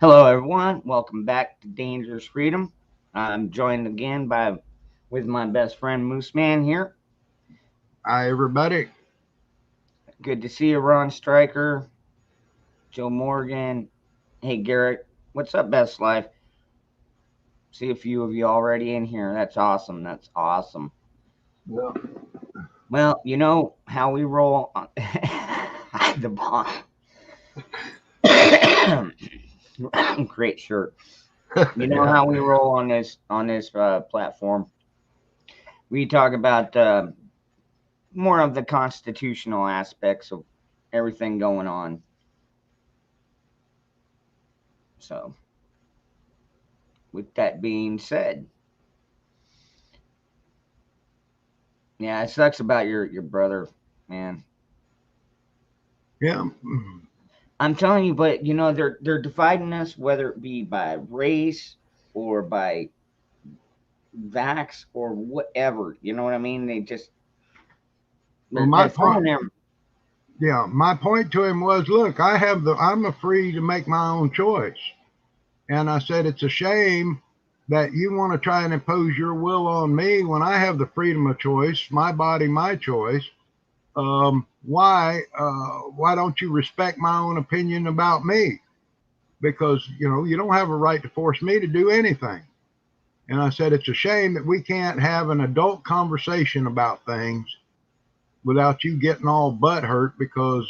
Hello, everyone. Welcome back to Dangerous Freedom. I'm joined again by with my best friend Moose Man here. Hi, everybody. Good to see you, Ron Stryker, Joe Morgan. Hey, Garrett. What's up, Best Life? See a few of you already in here. That's awesome. That's awesome. Well, Well, you know how we roll on the bomb. Great shirt. You know yeah, how we roll on this platform. We talk about more of the constitutional aspects of everything going on. So, with that being said, yeah, it sucks about your brother, man. yeah. I'm telling you, but you know they're dividing us, whether it be by race or by vax or whatever. You know what I mean? They just Well, they're throwing them. my point to him was, look, I'm free to make my own choice, and I said it's a shame that you want to try and impose your will on me when I have the freedom of choice, my body, my choice. Why don't you respect my own opinion about me? Because you don't have a right to force me to do anything. And I said, it's a shame that we can't have an adult conversation about things without you getting all butt hurt because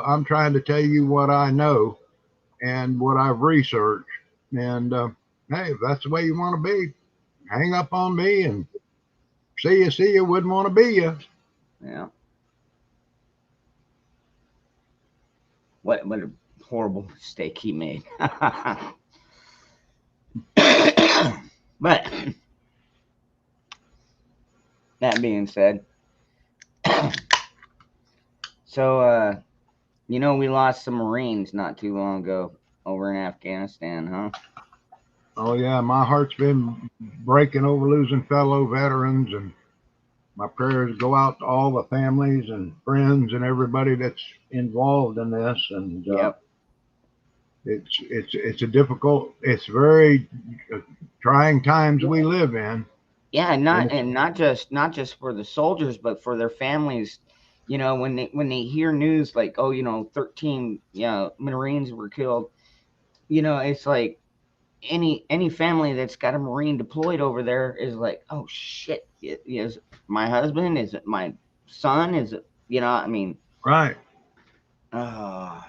I'm trying to tell you what I know and what I've researched. And hey, if that's the way you want to be, hang up on me and see you, wouldn't want to be you. Yeah, what a horrible mistake he made. But that being said, so we lost some Marines not too long ago over in Afghanistan, huh? Oh, yeah, my heart's been breaking over losing fellow veterans, and my prayers go out to all the families and friends and everybody that's involved in this. And Yep. it's a difficult, it's very trying times we live in, Yeah, and it's not just for the soldiers, but for their families. When they hear news like, oh, 13, Marines were killed. It's like any family that's got a Marine deployed over there is like, oh shit, is it my husband? Is it my son? Is it I mean, right. uh,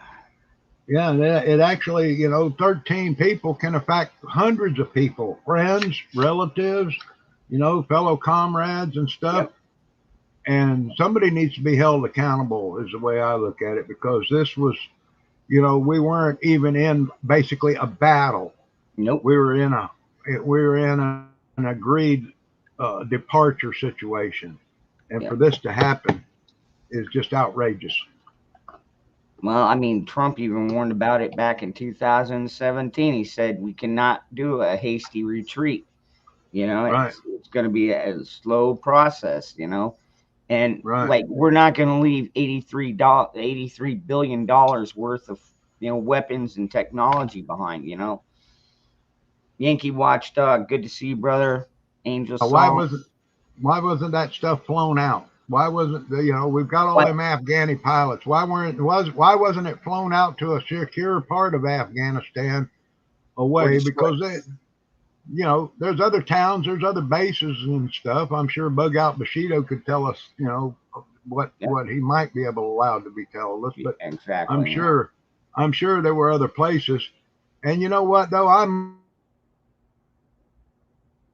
Yeah, it actually, 13 people can affect hundreds of people, friends, relatives, fellow comrades and stuff. yep, And somebody needs to be held accountable, is the way I look at it, because this was, we weren't even in basically a battle. nope, We were in a, we were in an agreed departure situation, and for yep. this to happen is just outrageous. Well, I mean, Trump even warned about it back in 2017. He said we cannot do a hasty retreat. Right, It's going to be a slow process. And right. like we're not going to leave $83 billion worth of weapons and technology behind. Yankee Watchdog, good to see you, brother. Angel Yeah, why Song. wasn't that stuff flown out? Why wasn't we've got all What? them Afghani pilots? Why wasn't it flown out to a secure part of Afghanistan Or away? destroy? Because there's other towns, there's other bases and stuff. I'm sure Bug Out Bushido could tell us, Yeah, what he might be able allowed to be telling us, but I'm exactly. Yeah. sure I'm sure there were other places. And you know what though, I'm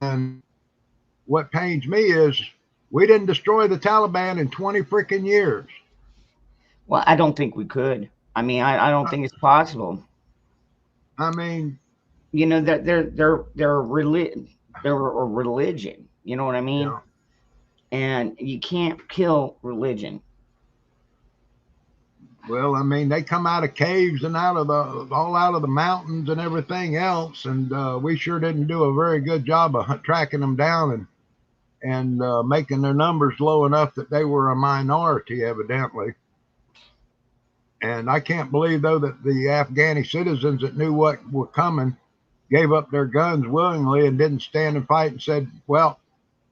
and what pains me is we didn't destroy the Taliban in 20 freaking years. Well, I don't think we could. I mean, I don't I, think it's possible. I mean, They're a religion. You know what I you mean? know, And you can't kill religion. well, I mean, they come out of caves and all out of the mountains and everything else, and we sure didn't do a very good job of tracking them down and making their numbers low enough that they were a minority, evidently. And I can't believe, though, that the Afghani citizens that knew what were coming gave up their guns willingly and didn't stand and fight and said, well,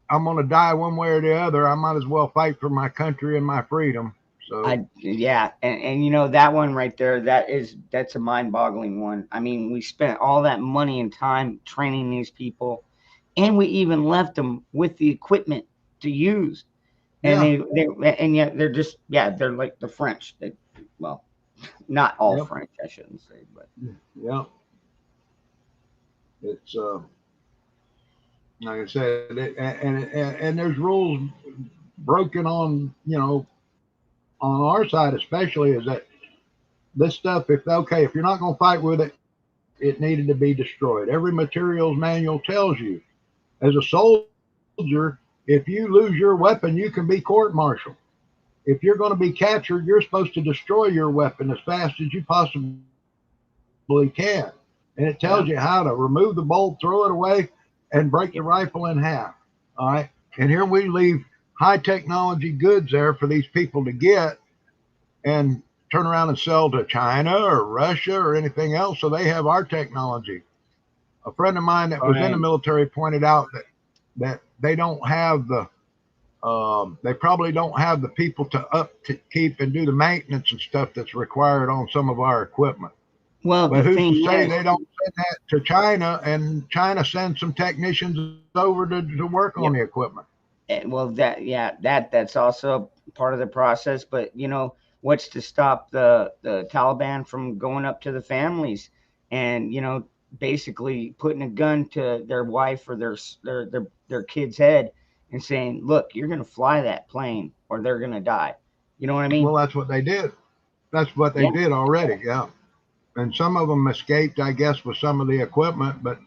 I'm going to die one way or the other. I might as well fight for my country and my freedom. So, Yeah, and you know that one right there, that's a mind-boggling one. I mean, we spent all that money and time training these people, and we even left them with the equipment to use, and yeah, and yet they're just, yeah, they're like the French. Well, not all yep, French, I shouldn't say, but yeah. It's, like I said, and there's rules broken on, on our side, especially, is that this stuff, if okay, if you're not going to fight with it, it needed to be destroyed. Every materials manual tells you, as a soldier, if you lose your weapon, you can be court-martialed. If you're going to be captured, you're supposed to destroy your weapon as fast as you possibly can. And it yeah, tells you how to remove the bolt, throw it away, and break the rifle in half. All right. And here we leave high technology goods there for these people to get and turn around and sell to China or Russia or anything else. So they have our technology. A friend of mine that was in the right. military pointed out that they don't have they probably don't have the people to upkeep and do the maintenance and stuff that's required on some of our equipment. Well, the But who's to thing say is, they don't send that to China and China sends some technicians over to work on yep. the equipment? Well, that's also part of the process. But you know, what's to stop the Taliban from going up to the families and, you know, basically putting a gun to their wife or their kid's head and saying, "Look, you're going to fly that plane, or they're going to die." You know what I mean? Well, that's what they did. That's what they Yeah. did already. Yeah. And some of them escaped, I guess, with some of the equipment. But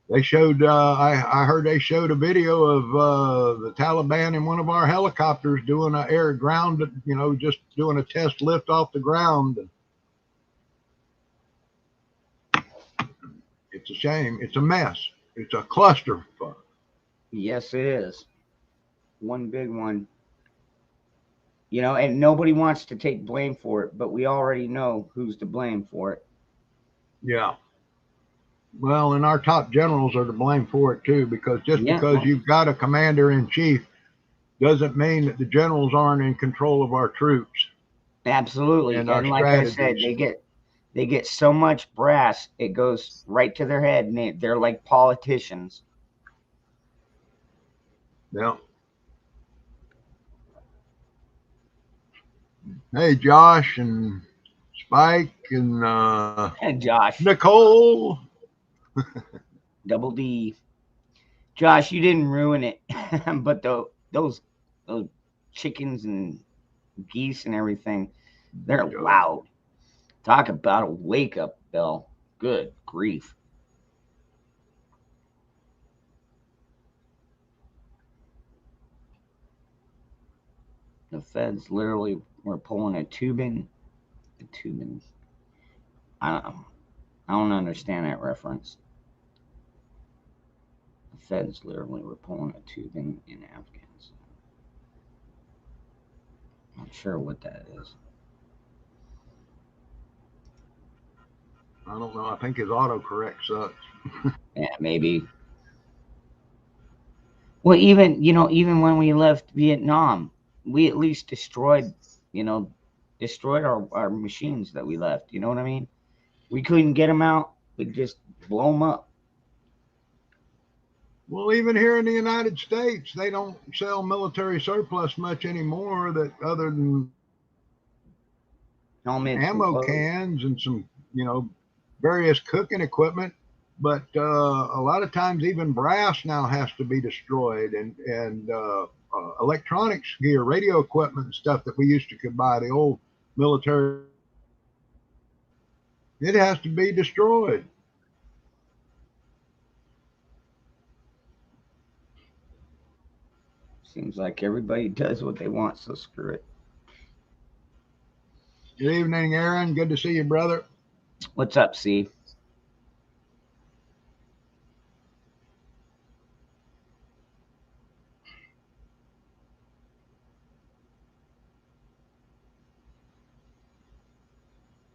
they showed. I heard they showed a video of the Taliban in one of our helicopters doing an air ground. Just doing a test lift off the ground. It's a shame. It's a mess. It's a cluster. Yes, it is one big one. You know, and nobody wants to take blame for it, but we already know who's to blame for it. Yeah. Well, and our top generals are to blame for it too, because just Yeah, because well, you've got a commander in chief doesn't mean that the generals aren't in control of our troops absolutely. and our And like I said, strategies. they get so much brass, it goes right to their head, and they're like politicians. Yeah. Hey, Josh and Spike and And Josh, Nicole. Double D, Josh, you didn't ruin it, but those chickens and geese and everything, they're loud. Talk about a wake up bell. Good grief. The feds literally were pulling a tubing. I don't understand that reference. The feds literally were pulling a tubing in Afghanistan. Not sure what that is. I don't know. I think his autocorrect sucks. Yeah, maybe. Well, even when we left Vietnam, we at least you know, destroyed our machines that we left. You know what I mean? We couldn't get them out. We just blow them up. Well, even here in the United States, they don't sell military surplus much anymore. That other than Helmets and ammo clothes. cans and some, various cooking equipment. But a lot of times, even brass now has to be destroyed, and electronics gear, radio equipment, and stuff that we used to could buy the old military. It has to be destroyed. Seems like everybody does what they want, so screw it. Good evening, Aaron. Good to see you, brother. What's up, C?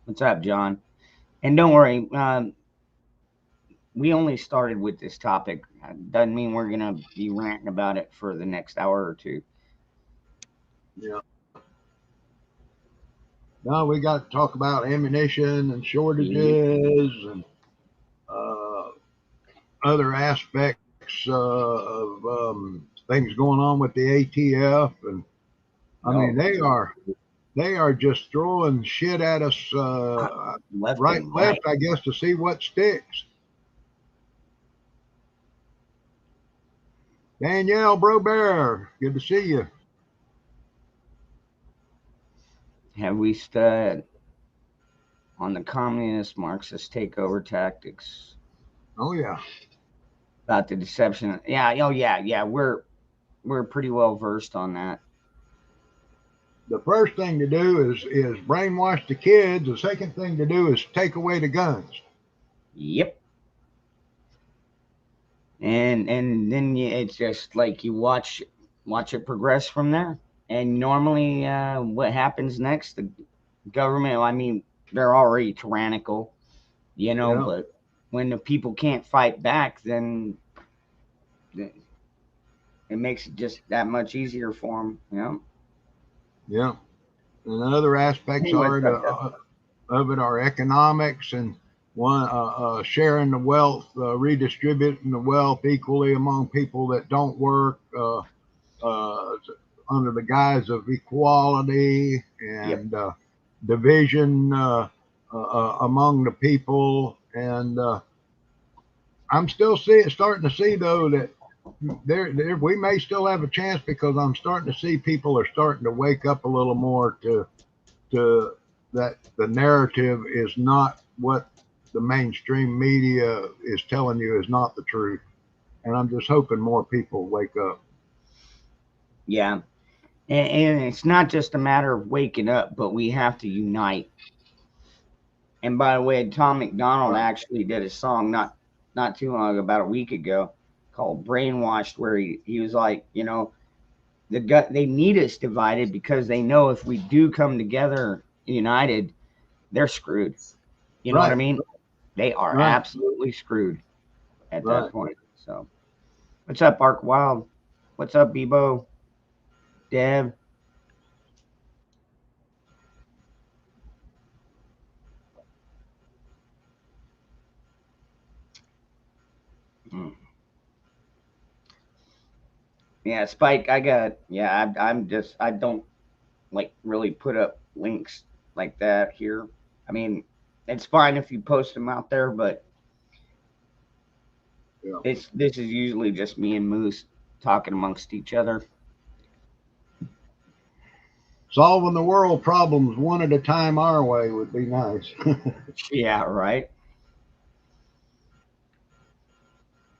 What's up, John? And don't worry, we only started with this topic. Doesn't mean we're gonna be ranting about it for the next hour or two. Yeah. Now we got to talk about ammunition and shortages and uh, other aspects of things going on with the ATF, and I mean No, they are just throwing shit at us left right and and right. left, I guess, to see what sticks. Danielle Bro Bear, good to see you. Have we stood on the communist Marxist takeover tactics Oh yeah. about the deception? Yeah, oh yeah. We're pretty well versed on that. The first thing to do is brainwash the kids. The second thing to do is take away the guns. Yep. And then it's just like you watch it progress from there. And normally, what happens next? The government. I mean, they're already tyrannical, Yeah, but when the people can't fight back, then it makes it just that much easier for them. yeah. And other aspects Hey, what's are up, Jeff? of it are economics and one sharing the wealth, redistributing the wealth equally among people that don't work uh, under the guise of equality Yep. and division among the people. And I'm still starting to see though that there we may still have a chance because I'm starting to see people are starting to wake up a little more to that the narrative is not what the mainstream media is telling you is not the truth. And I'm just hoping more people wake up. Yeah. And it's not just a matter of waking up, but we have to unite. And by the way, Tom McDonald Right. actually did a song not too long ago, about a week ago, called "Brainwashed," where he was like, they need us divided because they know if we do come together united, they're screwed. You know what I Right. mean? They are Right. absolutely screwed at that Right. point. So, what's up, Ark Wild? What's up, Bebo? Dev? Mm. Yeah, Spike. I got. Yeah, I don't like really put up links like that here. I mean, it's fine if you post them out there, but Yeah. this is usually just me and Moose talking amongst each other. Solving the world problems one at a time our way would be nice. Yeah, right.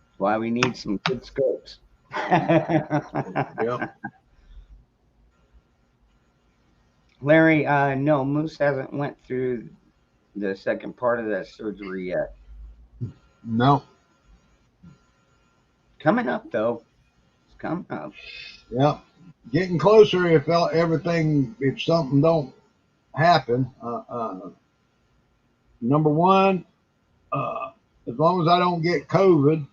That's why we need some good scopes. Yep. Larry, no, Moose hasn't went through the second part of that surgery yet. No. Coming up though. It's coming up. Yep. Getting closer if everything, if something don't happen. Number one, uh, as long as I don't get COVID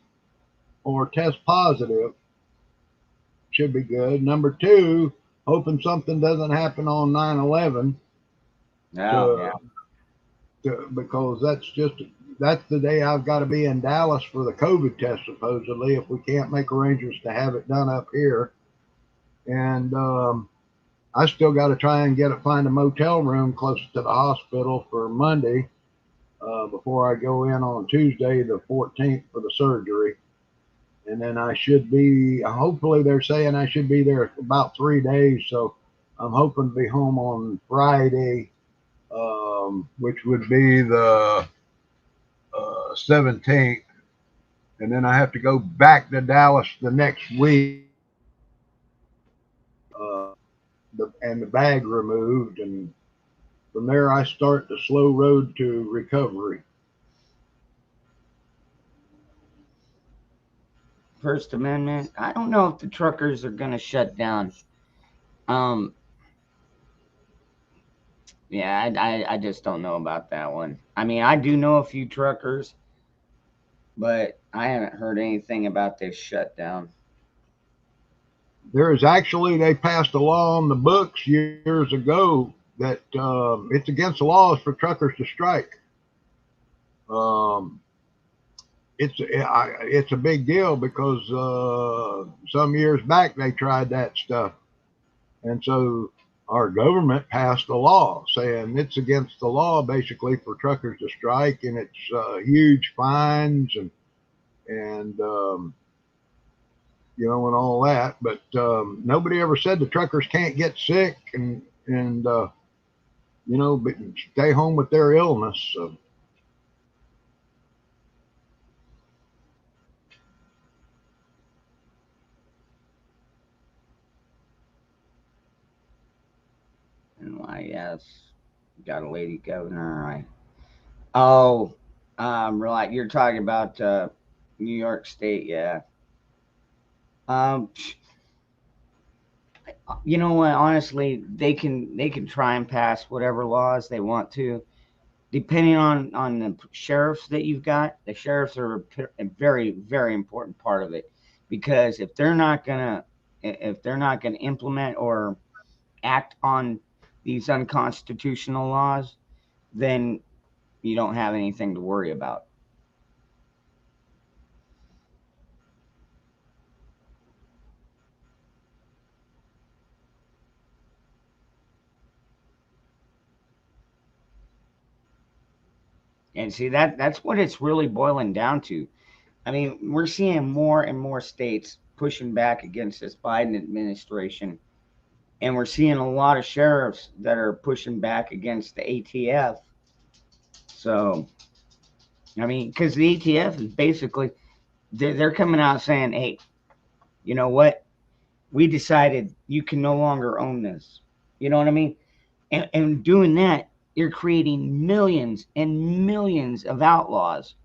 or test positive, should be good. Number two, hoping something doesn't happen on 9/11 Oh yeah. to, because that's the day I've got to be in Dallas for the COVID test supposedly if we can't make arrangements to have it done up here. And I still got to try and find a motel room close to the hospital for Monday before I go in on Tuesday the 14th for the surgery. And then I should be, hopefully they're saying I should be there about 3 days. So I'm hoping to be home on Friday, which would be the 17th. And then I have to go back to Dallas the next week, and the bag removed. And from there, I start the slow road to recovery. First Amendment. I don't know if the truckers are gonna shut down. Um, Yeah, I just don't know about that one. I mean, I do know a few truckers, but I haven't heard anything about this shutdown. There is actually, they passed a law on the books years ago that it's against the laws for truckers to strike. Um, it's a big deal because some years back they tried that stuff, and so our government passed a law saying it's against the law basically for truckers to strike, and it's huge fines and and all that. But nobody ever said the truckers can't get sick and but stay home with their illness. So And why, yes, got a lady governor. I oh, right. You're talking about New York State, yeah. Um, you know what? Honestly, they can try and pass whatever laws they want to, depending on the sheriffs that you've got. The sheriffs are a very very important part of it, because if they're not gonna implement or act on these unconstitutional laws, then you don't have anything to worry about. And see, that's what it's really boiling down to. I mean, we're seeing more and more states pushing back against this Biden administration, and we're seeing a lot of sheriffs that are pushing back against the ATF. So, I mean, because the ATF is basically they're coming out saying, "Hey, you know what? We decided you can no longer own this." You know what I mean? And doing that, you're creating millions and millions of outlaws,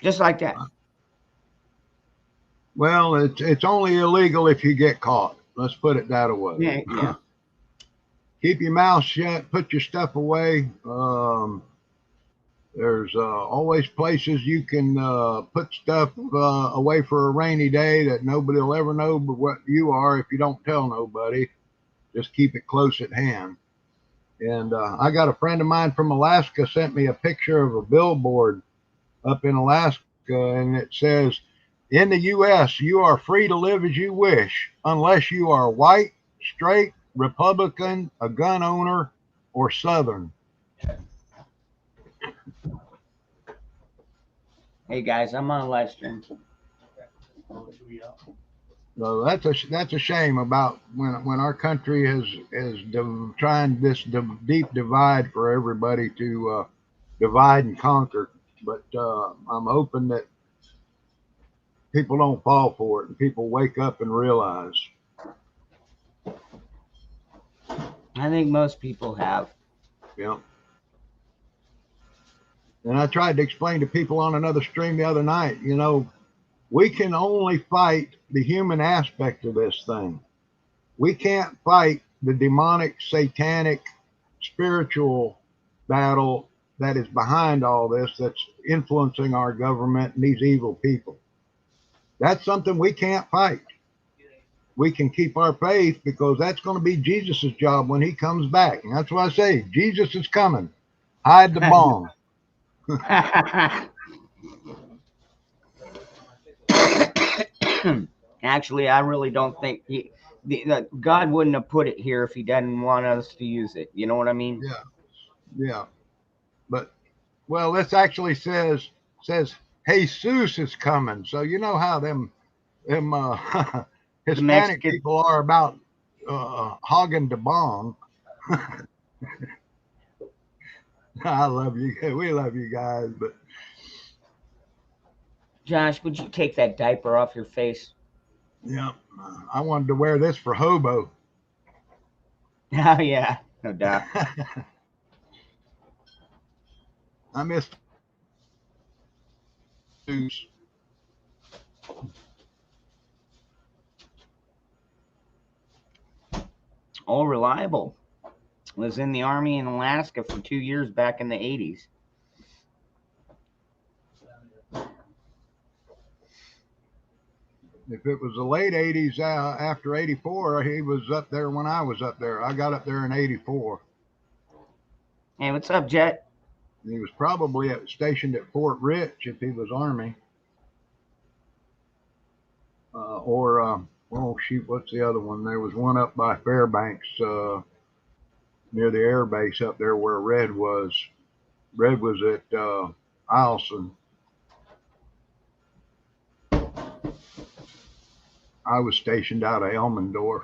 just like that. well, it's only illegal if you get caught. Let's put it that way. Yeah, yeah. Keep your mouth shut. Put your stuff away. There's always places you can put stuff away for a rainy day that nobody will ever know but what you are if you don't tell nobody. Just keep it close at hand. And I got a friend of mine from Alaska sent me a picture of a billboard up in Alaska, and it says, "In the U.S., you are free to live as you wish, unless you are white, straight, Republican, a gun owner, or Southern." Hey guys, I'm on a live stream. So that's a shame about when our country is trying this deep divide for everybody to divide and conquer. But I'm hoping that people don't fall for it and people wake up and realize. I think most people have. You know. And I tried to explain to people on another stream the other night. We can only fight the human aspect of this thing. We can't fight the demonic, satanic, spiritual battle that is behind all this, that's influencing our government and these evil people. That's something we can't fight. We can keep our faith because that's going to be Jesus's job when he comes back. And that's what I say, Jesus is coming. Hide the bomb. Actually, I really don't think God wouldn't have put it here if He didn't want us to use it. You know what I mean? Yeah, yeah. But well, this actually says Jesus is coming. So you know how them The Hispanic Mexican. people are about hogging the bong. I love you. We love you guys, but Josh, would you take that diaper off your face? yeah, I wanted to wear this for hobo. Oh yeah, no doubt. I miss Zeus. All reliable. Was in the Army in Alaska for 2 years back in the 80s. If it was the late 80s, after 84, he was up there when I was up there. I got up there in 84. Hey, what's up, Jet? He was probably stationed at Fort Rich if he was Army. Oh shoot, what's the other one? There was one up by Fairbanks, near the air base up there where Red was. Red was at Eielson. I was stationed out of Elmendorf.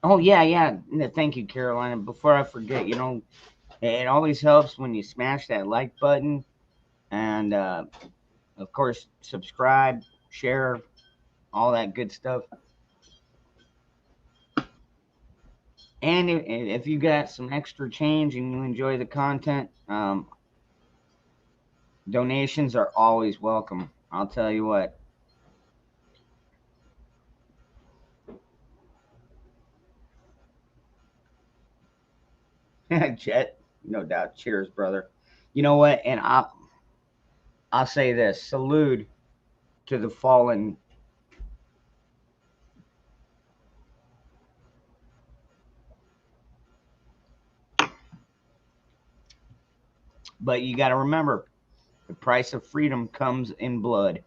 Oh, yeah. Thank you, Carolina. Before I forget, it always helps when you smash that like button and, of course, subscribe, share, all that good stuff. And if you got some extra change and you enjoy the content, donations are always welcome. I'll tell you what. Jet, no doubt. Cheers, brother. You know what? And I'll say this: salute to the fallen. But you got to remember, the price of freedom comes in blood.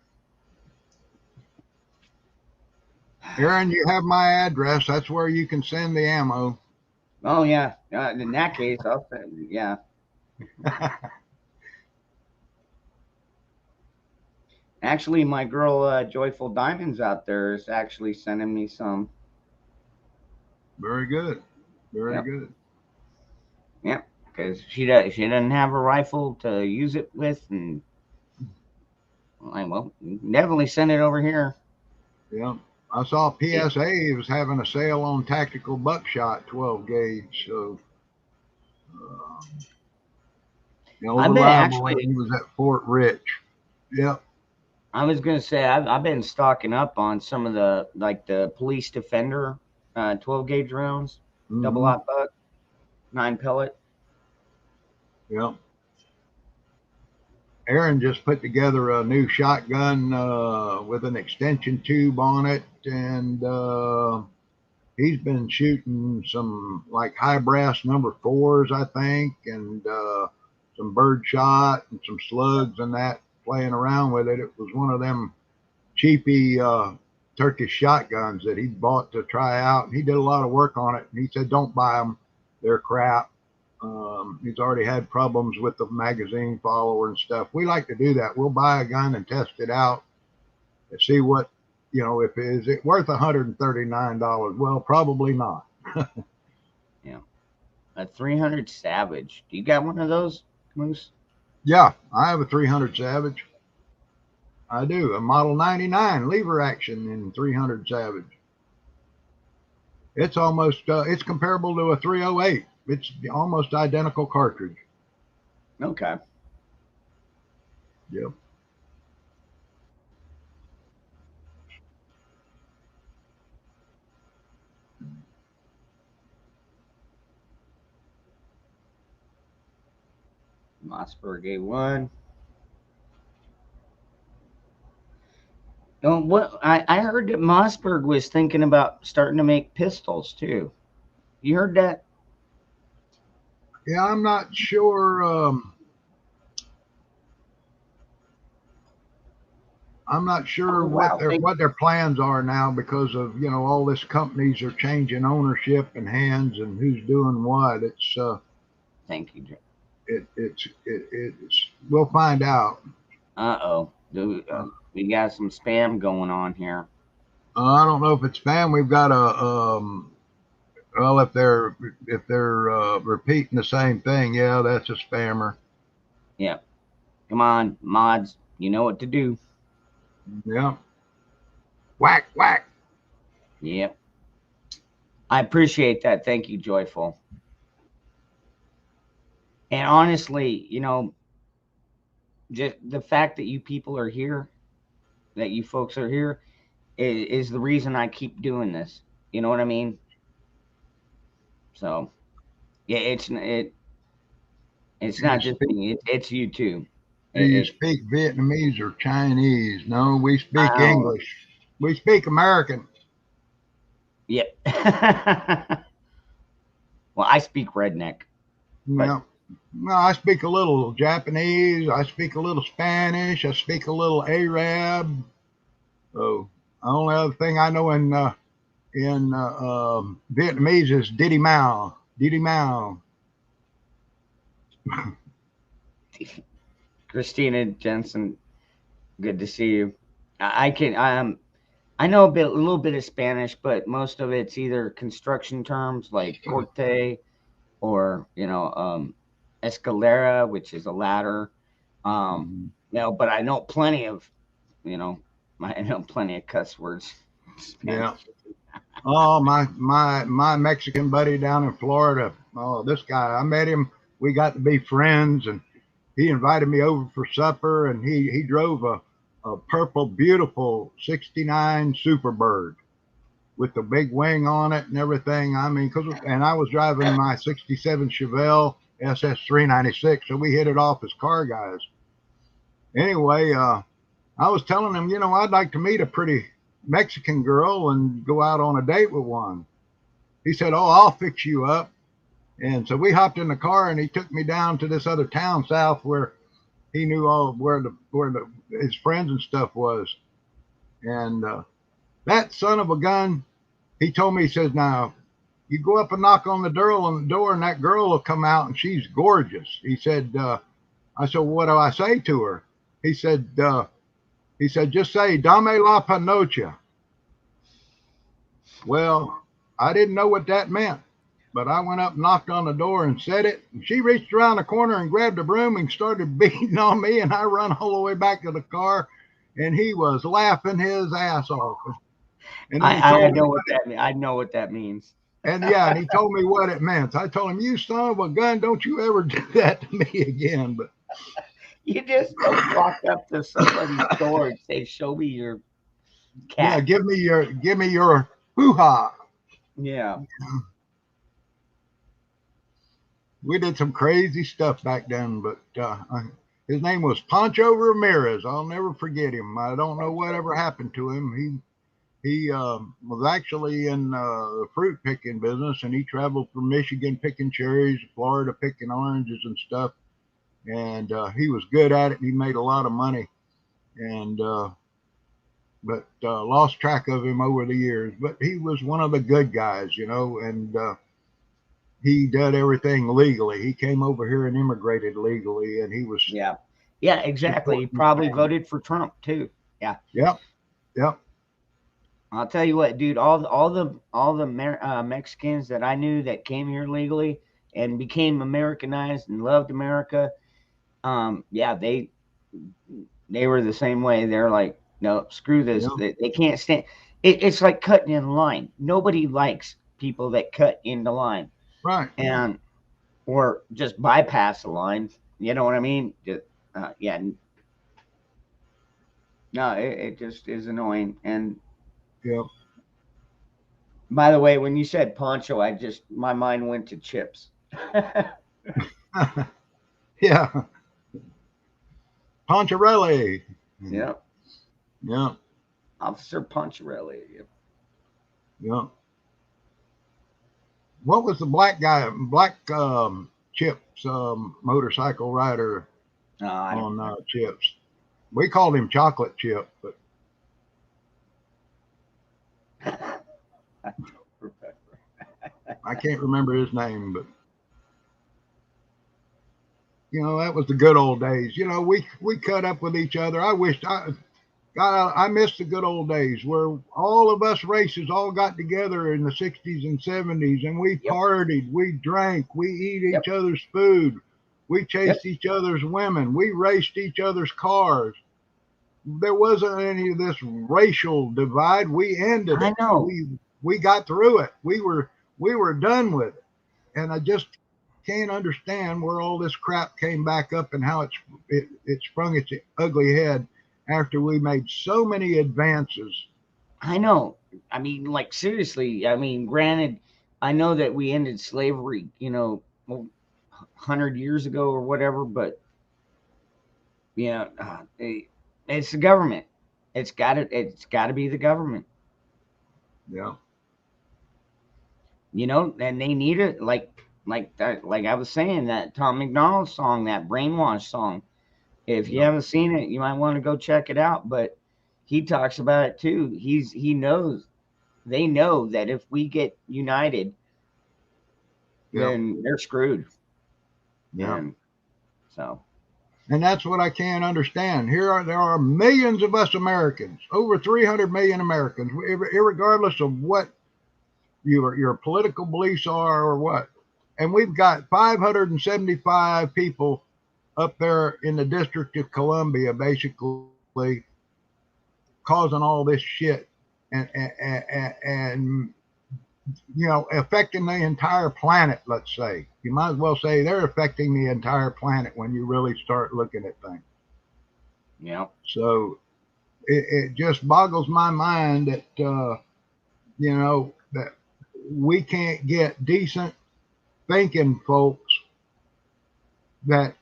Aaron, you have my address. That's where you can send the ammo. Oh yeah. In that case, I'll send. Yeah. Actually, my girl Joyful Diamonds out there is actually sending me some. Very good. Very good. Yep, because she doesn't have a rifle to use it with, and well, definitely send it over here. Yeah, I saw PSA was having a sale on tactical buckshot 12 gauge. So, I've been actually. He was at Fort Rich. Yep. I was gonna say I've been stocking up on some of the Police Defender 12 gauge rounds, double aught buck, 9 pellet. Yep. Aaron just put together a new shotgun with an extension tube on it, and he's been shooting some like high brass number 4s, I think, and some bird shot and some slugs and that, playing around with it. It was one of them cheapy Turkish shotguns that he bought to try out. And he did a lot of work on it. And he said, don't buy them. They're crap. He's already had problems with the magazine follower and stuff. We like to do that. We'll buy a gun and test it out and see what, if is it worth $139? Well, probably not. Yeah. A 300 Savage. Do you got one of those, Moose? Yeah, I have a 300 Savage. I do. A Model 99 lever action in 300 Savage. It's almost, it's comparable to a 308. It's almost identical cartridge. Okay. Yep. Mossberg A1. What I heard that Mossberg was thinking about starting to make pistols too. You heard that? Yeah, I'm not sure. I'm not sure what their plans are now because of all this companies are changing ownership and hands and who's doing what. It's thank you, Jim. It's we'll find out. We got some spam going on here. I don't know if it's spam. We've got a well, if they're repeating the same thing, yeah, that's a spammer. Yeah. Come on, mods. You know what to do. Yeah. Whack, whack. Yep. I appreciate that. Thank you, Joyful. And honestly, just the fact that you people are here, that you folks are here, is the reason I keep doing this. You know what I mean? So yeah, it's Do you not just speak, me. It's you too. do you It speak Vietnamese or Chinese? No, we speak oh English. We speak American. yeah. Well, I speak redneck, but Well, no, I speak a little Japanese. I speak a little Spanish. I speak a little Arab. So the only other thing I know in Vietnamese is Diddy Mao. Diddy Mao. Christina Jensen, good to see you. I can I know a little bit of Spanish, but most of it's either construction terms like corte or escalera, which is a ladder. Mhm. But I know plenty of you know I know plenty of cuss words in Yeah. Spanish. Oh, my Mexican buddy down in Florida. Oh, this guy, I met him. We got to be friends, and he invited me over for supper, and he drove a purple, beautiful '69 Superbird with the big wing on it and everything. I mean, and I was driving my '67 Chevelle SS 396, so we hit it off as car guys. Anyway, I was telling him, I'd like to meet a pretty Mexican girl and go out on a date with one. He said, "Oh, I'll fix you up." And so we hopped in the car, and he took me down to this other town south where he knew all where his friends and stuff was. And that son of a gun, he told me, he says, "Now you go up and knock on the door, and that girl will come out, and she's gorgeous." He said, "I said, what do I say to her?" He said, "Just say, Dame la panocha." Well, I didn't know what that meant, but I went up, knocked on the door, and said it. And she reached around the corner and grabbed a broom and started beating on me. And I run all the way back to the car, and he was laughing his ass off. And then he I told me, know what that means. I know what that means. and yeah, and he told me what it meant. I told him, "You son of a gun, don't you ever do that to me again." But You just don't walk up to somebody's door and say, "Show me your yeah, cat." give me your hoo ha. Yeah. We did some crazy stuff back then, but his name was Pancho Ramirez. I'll never forget him. I don't know whatever happened to him. He was actually in the fruit picking business, and he traveled from Michigan picking cherries, Florida picking oranges and stuff. And he was good at it. And he made a lot of money, and but lost track of him over the years. But he was one of the good guys, and he did everything legally. He came over here and immigrated legally, and he was Yeah. Yeah, exactly. He supporting his probably family. voted for Trump too. Yeah. Yep, yep, I'll tell you what, dude. All the Mexicans that I knew that came here legally and became Americanized and loved America. Yeah, they were the same way. They're like, no, screw this. yep. They can't stand. It's like cutting in line. Nobody likes people that cut in the line Right. and or just bypass the line. You know what I mean? Yeah. No, it just is annoying. And Yep. by the way, when you said poncho, I just my mind went to chips. Yeah. Poncherelli. Yeah, Yep. Officer Poncharelli. Yep. What was the black Chips motorcycle rider I don't on remember. Chips? We called him Chocolate Chip, but I don't remember. I can't remember his name. But that was the good old days. We cut up with each other. I wished God, I miss the good old days where all of us races all got together in the '60s and '70s, and we Yep. partied, we drank, we eat Yep. each other's food, we Yep. chased each other's women, we raced each other's cars. There wasn't any of this racial divide. We ended I it. know. We got through it. We were done with it, and I just can't understand where all this crap came back up and how it sprung its ugly head after we made so many advances. I know. I mean, like seriously. I mean, granted, I know that we ended slavery, 100 years ago or whatever, but it's the government. It's got to be the government. Yeah. And they need it, like that, like I was saying, that Tom McDonald song, that Brainwash song. If you Yeah. haven't seen it, you might want to go check it out. But he talks about it too. He knows, they know that if we get united, Yeah. then they're screwed. Yeah. And so, And that's what I can't understand. There are millions of us Americans, over 300 million Americans, regardless of what your political beliefs are or what. And we've got 575 people up there in the District of Columbia, basically causing all this shit and affecting the entire planet. Let's say you might as well say they're affecting the entire planet when you really start looking at things. yeah. So it just boggles my mind that that we can't get decent thinking folks that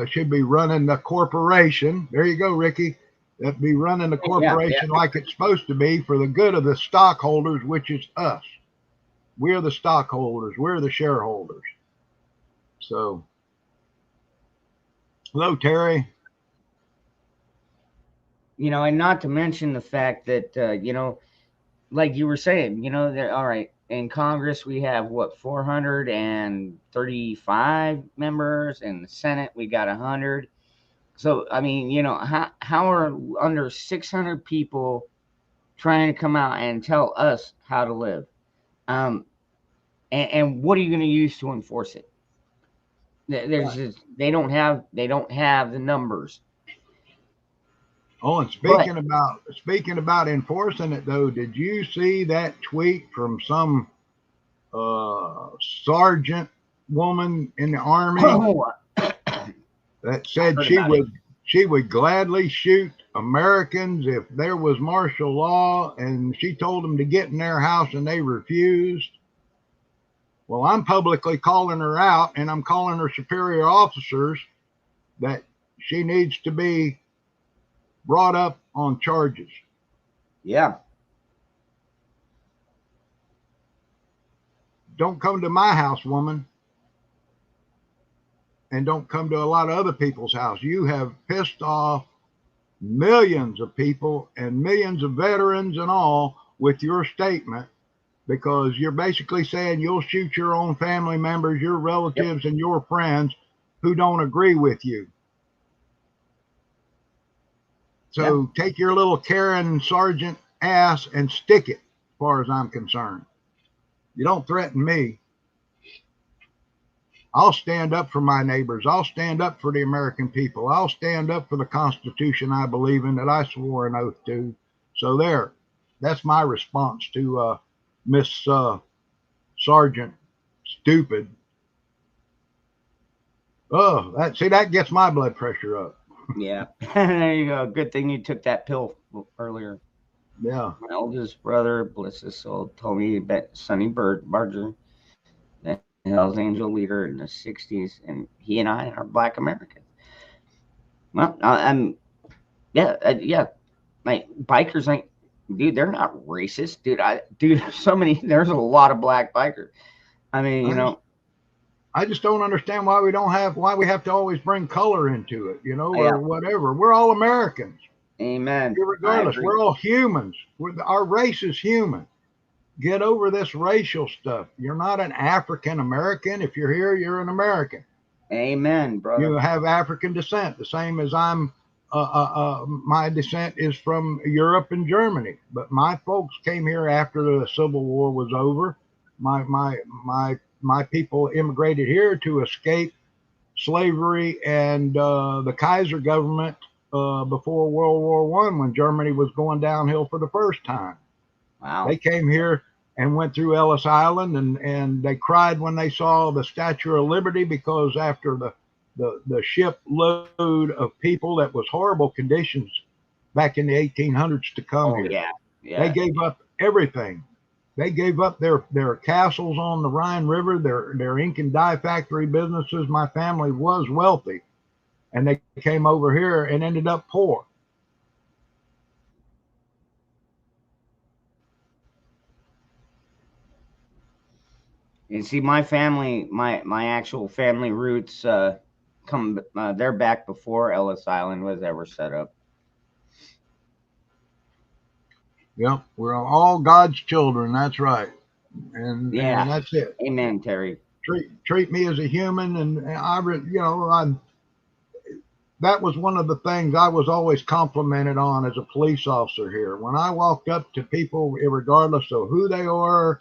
should be running the corporation. There you go, Ricky. That be running the corporation like it's supposed to be for the good of the stockholders, which is us. We're the stockholders. We're the shareholders. So, hello, Terry. And not to mention the fact that like you were saying, all right, in Congress we have what, 435 members, in the Senate we got 100. So I mean, how are under 600 people trying to come out and tell us how to live? And what are you going to use to enforce it? There's just, they don't have the numbers. Oh, and speaking about enforcing it though, did you see that tweet from some sergeant woman in the army that said she would gladly shoot Americans if there was martial law, and she told them to get in their house and they refused? Well, I'm publicly calling her out, and I'm calling her superior officers that she needs to be brought up on charges. Yeah. Don't come to my house, woman. And don't come to a lot of other people's house. You have pissed off millions of people and millions of veterans and all with your statement, because you're basically saying you'll shoot your own family members, your relatives, and your friends who don't agree with you. So take your little Karen Sergeant ass and stick it, as far as I'm concerned. You don't threaten me. I'll stand up for my neighbors. I'll stand up for the American people. I'll stand up for the Constitution I believe in, that I swore an oath to. So there, that's my response to Miss Sergeant Stupid. Oh, that gets my blood pressure up. Yeah. There you go. Good thing you took that pill earlier. Yeah. My oldest brother, bless his soul, told me about Sonny Barger, the Hells Angel leader in the 60s, and he and I are Black Americans. Well, yeah. Like, bikers ain't, dude, they're not racist. There's a lot of black bikers. I mean, I just don't understand why we have to always bring color into it, or whatever. We're all Americans. Amen. Regardless, we're all humans. Our race is human. Get over this racial stuff. You're not an African American. If you're here, you're an American. Amen, brother. You have African descent, the same as I'm. My descent is from Europe and Germany, but my folks came here after the Civil War was over. My people immigrated here to escape slavery and the Kaiser government before World War I, when Germany was going downhill for the first time. Wow. They came here and went through Ellis Island, and they cried when they saw the Statue of Liberty, because after the ship load of people, that was horrible conditions back in the 1800s to come Oh here. yeah, They yeah. gave up everything. They gave up their castles on the Rhine River, their ink and dye factory businesses. My family was wealthy, and they came over here and ended up poor. You see, my family, my actual family roots come. They're back before Ellis Island was ever set up. Yep, we're all God's children. That's right, and Yeah. that's it. Amen, Terry. Treat me as a human, and I that was one of the things I was always complimented on as a police officer here. When I walked up to people, regardless of who they were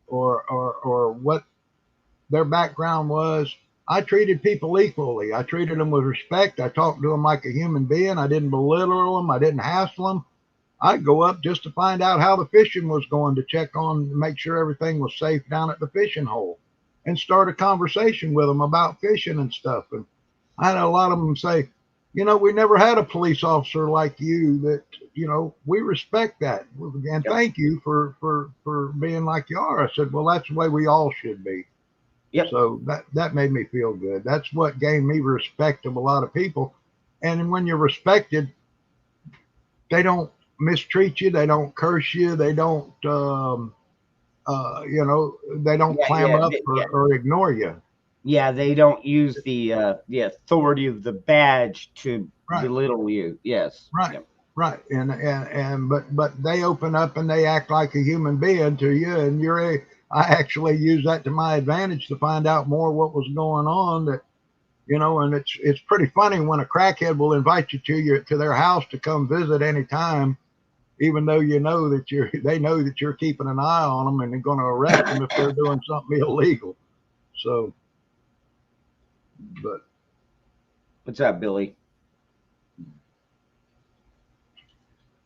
or what their background was, I treated people equally. I treated them with respect. I talked to them like a human being. I didn't belittle them. I didn't hassle them. I'd go up just to find out how the fishing was going, to check on, make sure everything was safe down at the fishing hole, and start a conversation with them about fishing and stuff. And I had a lot of them say, we never had a police officer like you that, we respect that. And Yep. thank you for being like you are. I said, well, that's the way we all should be. Yep. So that made me feel good. That's what gave me respect of a lot of people. And when you're respected, they don't mistreat you. They don't curse you. They don't, they don't Yeah, clam yeah, up yeah, or ignore you. yeah. They don't use the authority of the badge to Right. belittle you. Yes. Right. Yep. Right. And but they open up and they act like a human being to you, and I actually use that to my advantage to find out more what was going on. And it's pretty funny when a crackhead will invite you to their house to come visit anytime, even though they know that you're keeping an eye on them and they're going to arrest them if they're doing something illegal. So, but What's up, Billy?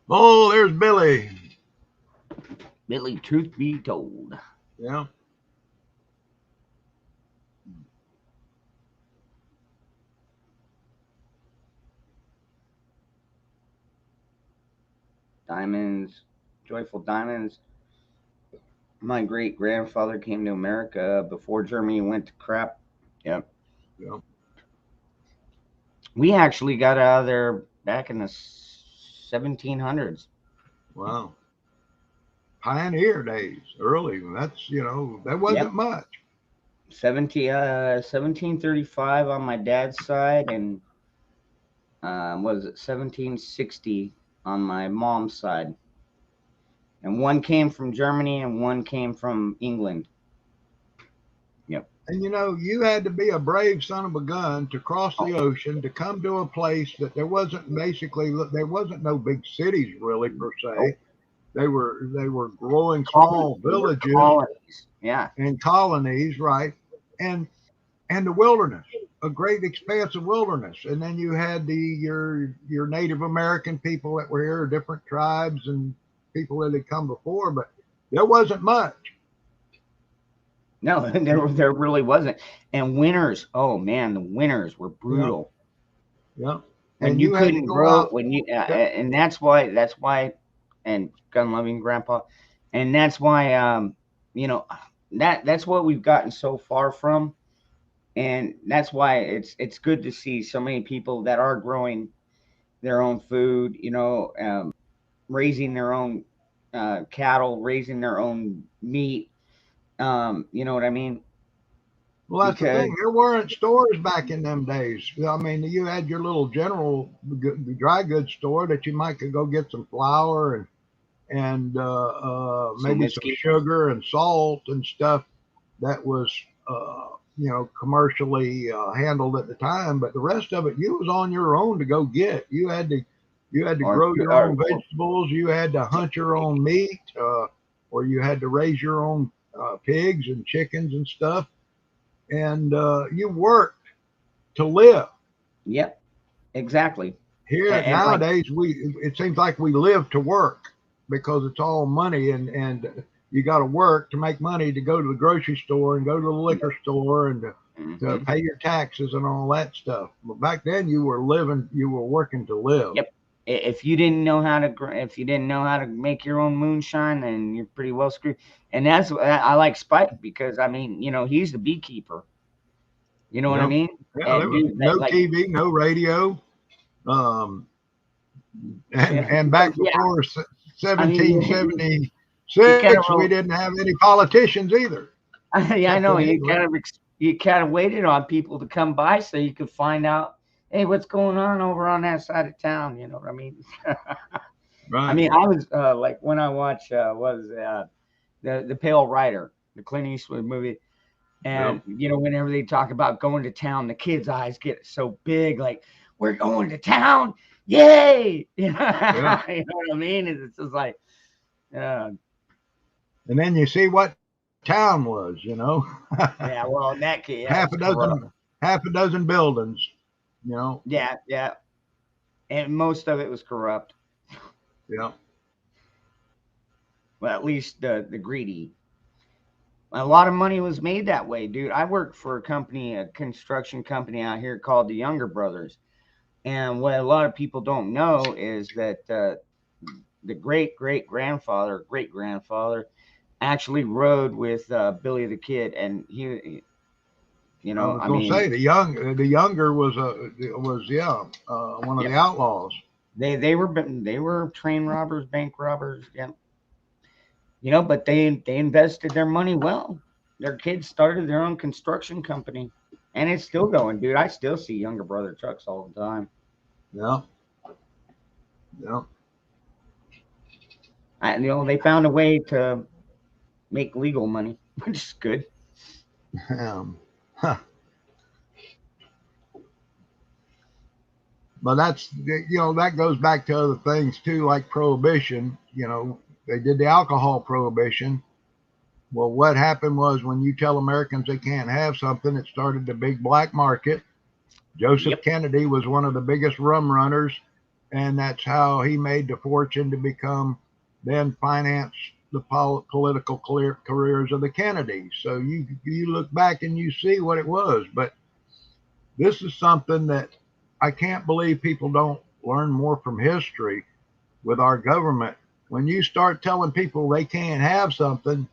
oh, there's Billy. Billy, truth be told. Yeah. Diamonds, joyful diamonds. My great grandfather came to America before Germany went to crap. Yep. Yeah. We actually got out of there back in the 1700s. Wow. Pioneer days, early. That's, that wasn't Yep. much. 1735 on my dad's side, and was it 1760 on my mom's side. And one came from Germany and one came from England. Yep. And you had to be a brave son of a gun to cross the ocean to come to a place that there wasn't no big cities really per se. Nope. They were growing small villages, colonies. Yeah. and colonies, right? And the wilderness, a great expanse of wilderness. And then you had your Native American people that were here, different tribes and people that had come before, but there wasn't much. No, there really wasn't. And winters, oh man, the winters were brutal. Yeah. When And you had to couldn't go grow, out. when you and that's why, and gun loving grandpa, and that's why that's what we've gotten so far from, and that's why it's good to see so many people that are growing their own food, raising their own cattle, raising their own meat. You know what I mean? Well, that's the Because thing. There weren't stores back in them days. I mean, you had your little general dry goods store that you might could go get some flour and maybe some whiskey. sugar and salt and stuff that was commercially handled at the time. But the rest of it, you was on your own to go get. You had to grow your own vegetables. You had to hunt your own meat, or you had to raise your own pigs and chickens and stuff. And you worked to live. Yep, exactly. Here And like, nowadays, it seems like we live to work because it's all money, and you got to work to make money to go to the grocery store and go to the liquor store and to Hmm. pay your taxes and all that stuff. But back then, you were living, you were working to live. Yep. If you didn't know how to, if you didn't know how to make your own moonshine, then you're pretty well screwed. And that's I like Spike because I mean, he's the beekeeper. You know what I Yep. mean? Yeah, there And was dude, no like, TV, no radio. Um, and yeah, and back yeah. before I mean, you kind 1776, we of, didn't have any politicians either, yeah, I except know. in England. You kind of waited on people to come by so you could find out, hey, what's going on over on that side of town? You know what I mean? I Right. mean, I was like when I watch the Pale Rider, the Clint Eastwood movie, Yep. and whenever they talk about going to town, the kids' eyes get so big, like we're going to town, yay! You know Yeah. what I mean? It's just like, uh, And then you see what town was. yeah. Well, in that case, yeah, half it's a corrupt. dozen, half a dozen buildings. Yeah, yeah, and most of it was corrupt. Yeah. Well, at least the greedy. A lot of money was made that way, dude. I worked for a construction company out here called the Younger Brothers. And what a lot of people don't know is that the great grandfather actually rode with Billy the Kid, and I was I going to mean, say the younger was yeah, one of yep, the outlaws. they were train robbers, bank robbers, yeah, but they invested their money well. Their kids started their own construction company, and it's still going, dude. I still see Younger Brother trucks all the time. Yeah. Yeah. They found a way to make legal money, which is good. Huh. But that goes back to other things too, like prohibition. They did the alcohol prohibition. Well, what happened was when you tell Americans they can't have something, it started the big black market. Joseph Yep, Kennedy was one of the biggest rum runners, and that's how he made the fortune to become then finance the political careers of the Kennedys. So you look back and you see what it was. But this is something that I can't believe people don't learn more from history with our government. When you start telling people they can't have something,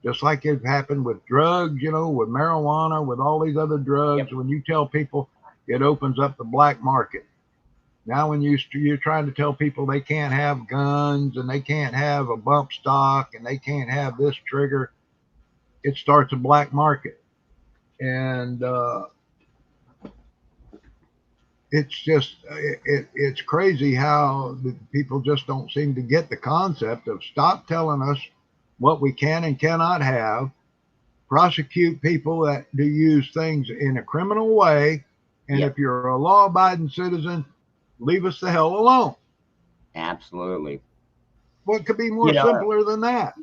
just like it happened with drugs, with marijuana, with all these other yep. drugs, when you tell people, it opens up the black market. Now, when you're trying to tell people they can't have guns and they can't have a bump stock and they can't have this trigger, it starts a black market. And it's crazy how the people just don't seem to get the concept of stop telling us what we can and cannot have, prosecute people that do use things in a criminal way, and Yep, if you're a law-abiding citizen, leave us the hell alone. absolutely. What could be more You know, simpler than that?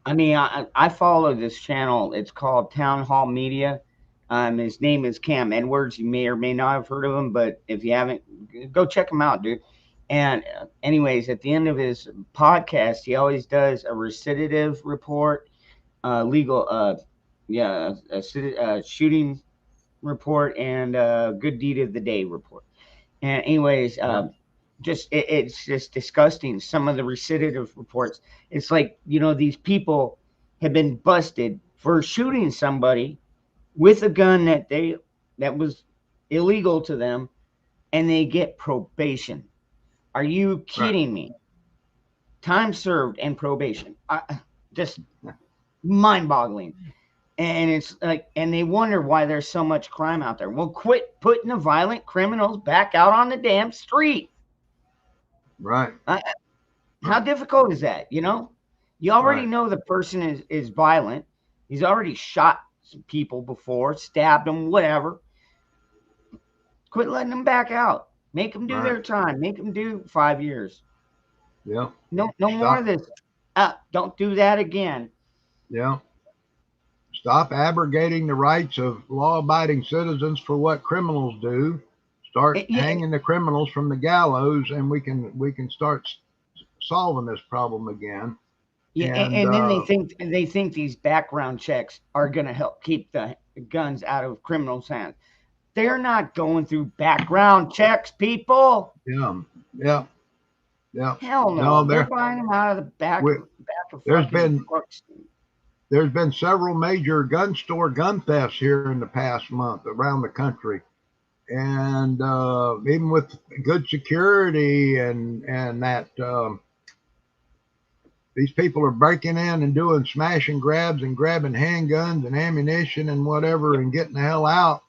I mean, I follow this channel. It's called Town Hall Media. His name is Cam Edwards. You may or may not have heard of him, but if you haven't, go check him out, dude. And anyways, at the end of his podcast, he always does a recidivism report, legal, yeah, a shooting report, and a good deed of the day report. And anyways, Yeah. it's just disgusting. Some of the recidivism reports. It's like these people have been busted for shooting somebody with a gun that was illegal to them, and they get probation. Are you Right. kidding me? Time served and probation. Just mind-boggling. And it's like, and they wonder why there's so much crime out there. Well, quit putting the violent criminals back out on the damn street. Right. Uh, how Right. difficult is that? You already Right. know the person is violent. He's already shot some people before, stabbed them, whatever. Quit letting them back out. Make them do Right. their time. Make them do 5 years. Yeah. No more of Stop. this. Don't do that again. Yeah. Stop abrogating the rights of law-abiding citizens for what criminals do. Start Yeah, hanging the criminals from the gallows, and we can start solving this problem again. Yeah, And and then they think these background checks are gonna help keep the guns out of criminals' hands. They're not going through background checks, people. yeah, yeah, yeah. Hell No, no. They're buying them out of the back we, of there's fucking been trucks. there's been several major gun store gun thefts here in the past month around the country, and even with good security and that these people are breaking in and doing smash and grabs and grabbing handguns and ammunition and whatever Yep. and getting the hell out.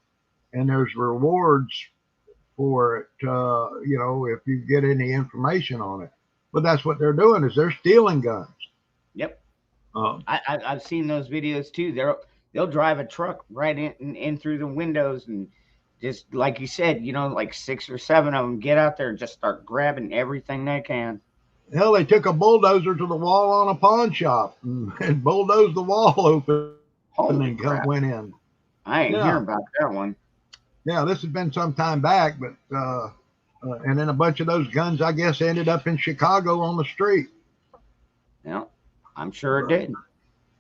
And there's rewards for it, if you get any information on it. But that's what they're doing is they're stealing guns. Yep. Uh, I've seen those videos too. They'll drive a truck right in through the windows and just like you said, like 6 or 7 of them get out there and just start grabbing everything they can. Hell, they took a bulldozer to the wall on a pawn shop and bulldozed the wall open Holy and crap! went in. I ain't Yeah, hearing about that one. yeah. This has been some time back, but and then a bunch of those guns, I guess, ended up in Chicago on the street. Yeah, I'm sure it But did.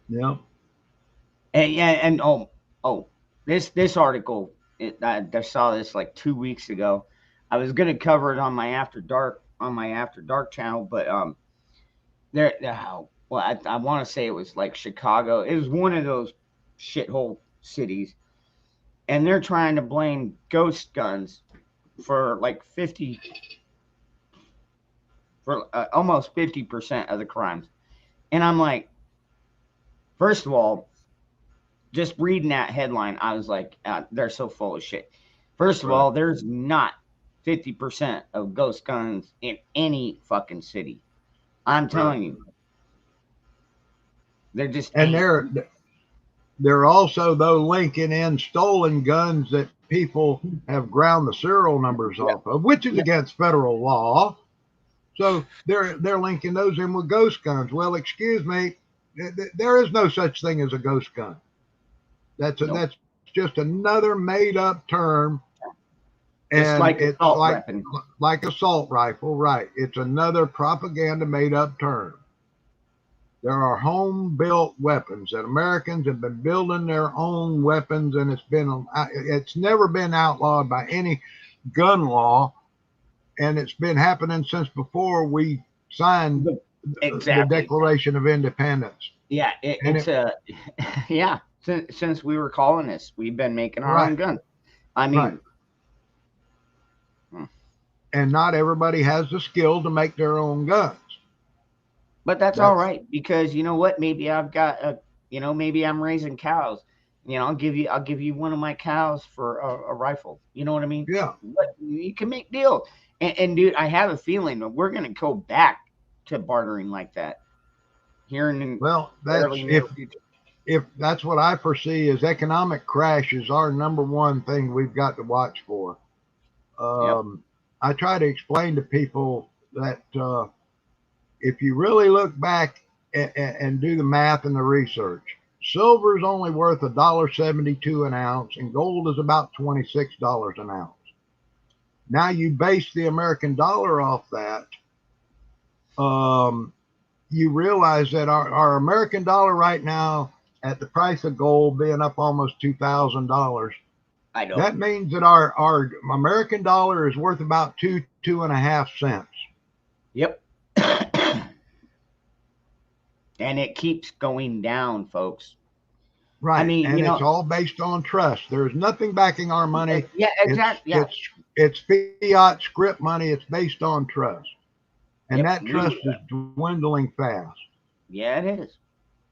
yeah, And yeah, and this article, I saw this like 2 weeks ago. I was gonna cover it on my After Dark channel, but well, I want to say it was like Chicago. It was one of those shithole cities, and they're trying to blame ghost guns for like 50 for almost 50% of the crimes. And I'm like, first of all, just reading that headline, I was like, they're so full of shit. First of right. all, there's not 50% of ghost guns in any fucking city. I'm Right. telling you, they're just And ain't. they're also though linking in stolen guns that people have ground the serial numbers Yep. off of, which is Yep. against federal law. So they're linking those in with ghost guns. Well, excuse me, there is no such thing as a ghost gun. Nope. That's just another made up term, Just and like it's assault weapon. like assault rifle, right? It's another propaganda made up term. There are home built weapons that Americans have been building their own weapons, and it's never been outlawed by any gun law, and it's been happening since before we signed the Exactly. Declaration of Independence. Yeah, And it's a yeah. Since we were colonists, we've been making our right, own guns. I right. mean, And not everybody has the skill to make their own guns. but that's all That's right because you know what? Maybe I've got maybe I'm raising cows. I'll give you one of my cows for a rifle. You know what I mean? yeah. But you can make deals. And dude, I have a feeling that we're gonna go back to bartering like that here in the Well, fairly that's near future. if that's what I foresee is economic crash is our number one thing we've got to watch for. Yep. I try to explain to people that if you really look back and do the math and the research, silver is only worth $1.72 an ounce, and gold is about $26 an ounce. Now you base the American dollar off that. You realize that our American dollar right now, at the price of gold being up almost $2,000, I know. that means that our American dollar is worth about 2.5 cents. Yep. And it keeps going down, folks. I Right, mean, and it's all based on trust. There's nothing backing our money. yeah, It's exactly. Yeah. it's fiat script money. It's based on trust, and Yep. that trust is dwindling fast. Yeah, it is.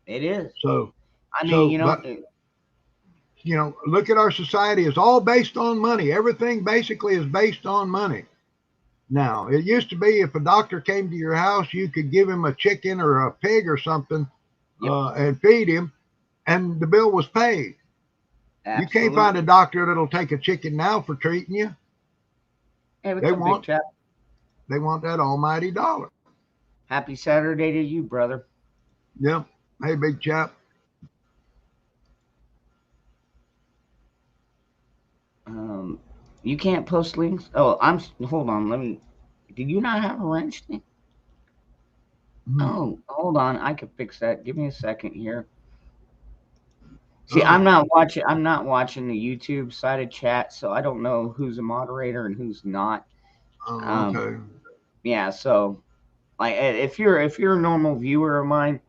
It is. So I mean, so but look at our society. It's all based on money. Everything basically is based on money. Now, it used to be if a doctor came to your house, you could give him a chicken or a pig or something yep. and feed him, and the bill was paid. You can't find a Absolutely. doctor that'll take a chicken now for treating you. Hey, what's They up, big want chap? they want that almighty dollar. Happy Saturday to you, brother. Yep. Hey, big chap. You can't post links. Oh, hold on. Let me. Do you not have a wrench thing? Oh, hold on. I could fix that. Give me a second here. See, Oh, I'm not watching the YouTube side of chat, so I don't know who's a moderator and who's not. oh, Um, okay. yeah, so like if you're a normal viewer of mine,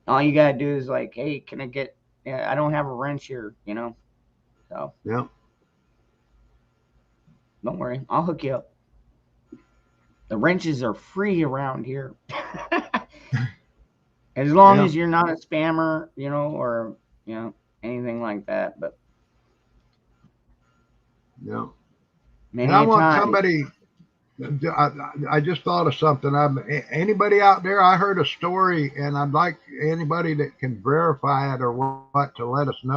all you gotta do is like, hey, can I get? Yeah, I don't have a wrench here, you know. So Yeah. don't worry, I'll hook you up. The wrenches are free around here, as long Yeah. as you're not a spammer, you know, or you know anything like that. But Yeah. And I many a want time, somebody. I just thought of something. Anybody out there? I heard a story, and I'd like anybody that can verify it or what to let us know.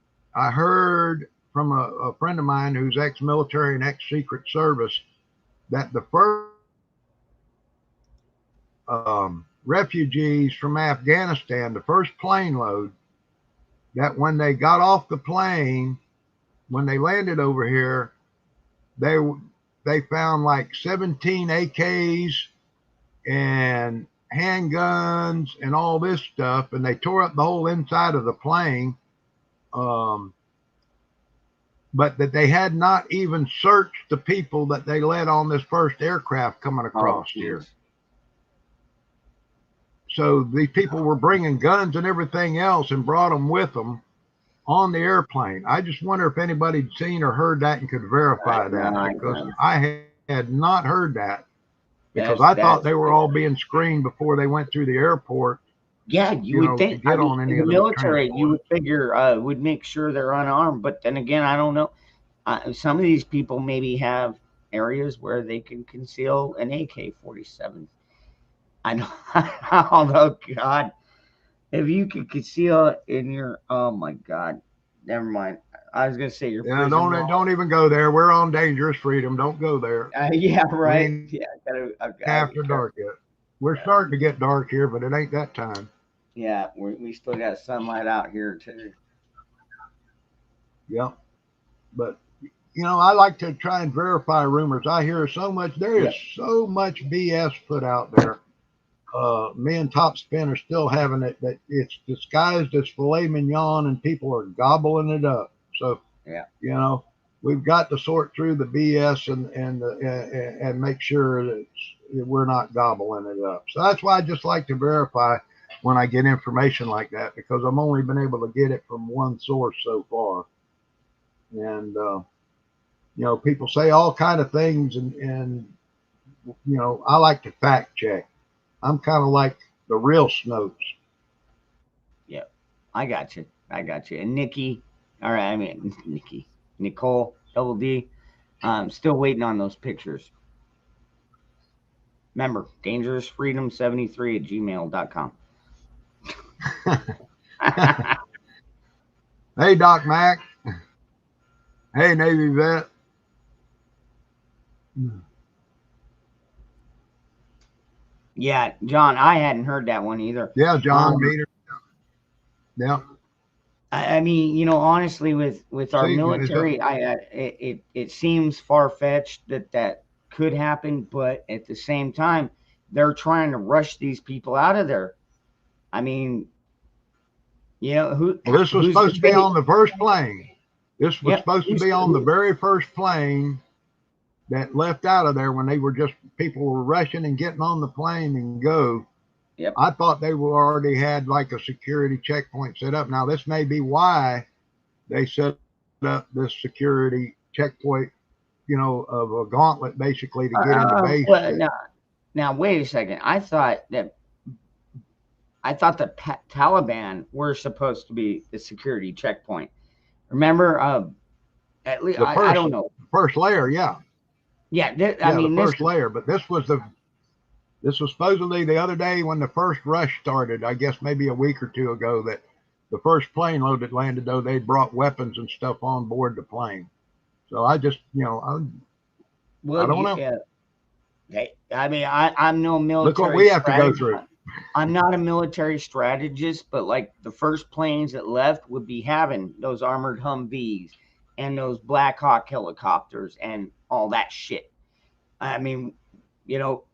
I heard from a friend of mine who's ex-military and ex-Secret Service that the first refugees from Afghanistan, the first plane load, that when they got off the plane, when they landed over here, they they found like 17 AKs and handguns and all this stuff, and they tore up the whole inside of the plane. Um, but that they had not even searched the people that they led on this first aircraft coming oh across here. jeez, So these people were bringing guns and everything else and brought them with them on the airplane. I just wonder if anybody'd seen or heard that and could verify that, my because God, I had not heard that, because I thought that's they were all being screened before they went through the airport, yeah. You you would know, to think. I get mean, on any in the of those military, you transports. would figure would make sure they're unarmed. But then again, I don't know. Some of these people maybe have areas where they can conceal an AK-47. I know. Although, God, if you could conceal it in your, oh my God, never mind. I was gonna say your Yeah, prison don't wallet. even go there. We're on dangerous freedom. Don't go there. Yeah, We right. ain't Yeah, I gotta be after careful. dark yet. We're Yeah, starting to get dark here, but it ain't that time. yeah. We still got sunlight out here too. Yep. But I like to try and verify rumors. I hear so much. There is Yep. so much BS put out there. Me and Top Spin are still having it that it's disguised as filet mignon, and people are gobbling it up. So Yeah. you know, we've got to sort through the BS and make sure that we're not gobbling it up. So that's why I just like to verify when I get information like that, because I've only been able to get it from one source so far. And people say all kind of things, and I like to fact check. I'm kind of like the real Snopes. Yep. I got you. I got you. And Nikki, all right. I mean Nikki, Nicole, Double D. I'm still waiting on those pictures. Remember, dangerousfreedom73@gmail.com. Hey, Doc Mac. Hey, Navy vet. Yeah, John, I hadn't heard that one either. Yeah, John Um, Meter. Yeah. I mean, you know, honestly, with our See, it's a, military, it seems far fetched that that could happen, but at the same time, they're trying to rush these people out of there. I mean, you know, well, this was who's to supposed to be say? on the first plane. This was Yep, supposed to who's be on the who? very first plane that left out of there when they were just people were rushing and getting on the plane and go. Yep. I thought they were already had like a security checkpoint set up. Now this may be why they set up this security checkpoint, of a gauntlet basically to get into base. Well, That now wait a second. I thought the Taliban were supposed to be the security checkpoint. Remember, at least the I first don't know. first layer, yeah, Yeah, I yeah, the mean this. first layer. But this was supposedly the other day when the first rush started. I guess maybe a week or two ago that the first plane load that landed, though, they brought weapons and stuff on board the plane. So I just, I Well, don't know. yeah. I mean, I'm no Look what military we have to go strategist. through. I'm not a military strategist, but like the first planes that left would be having those armored Humvees and those Black Hawk helicopters and all that shit. I mean, you know,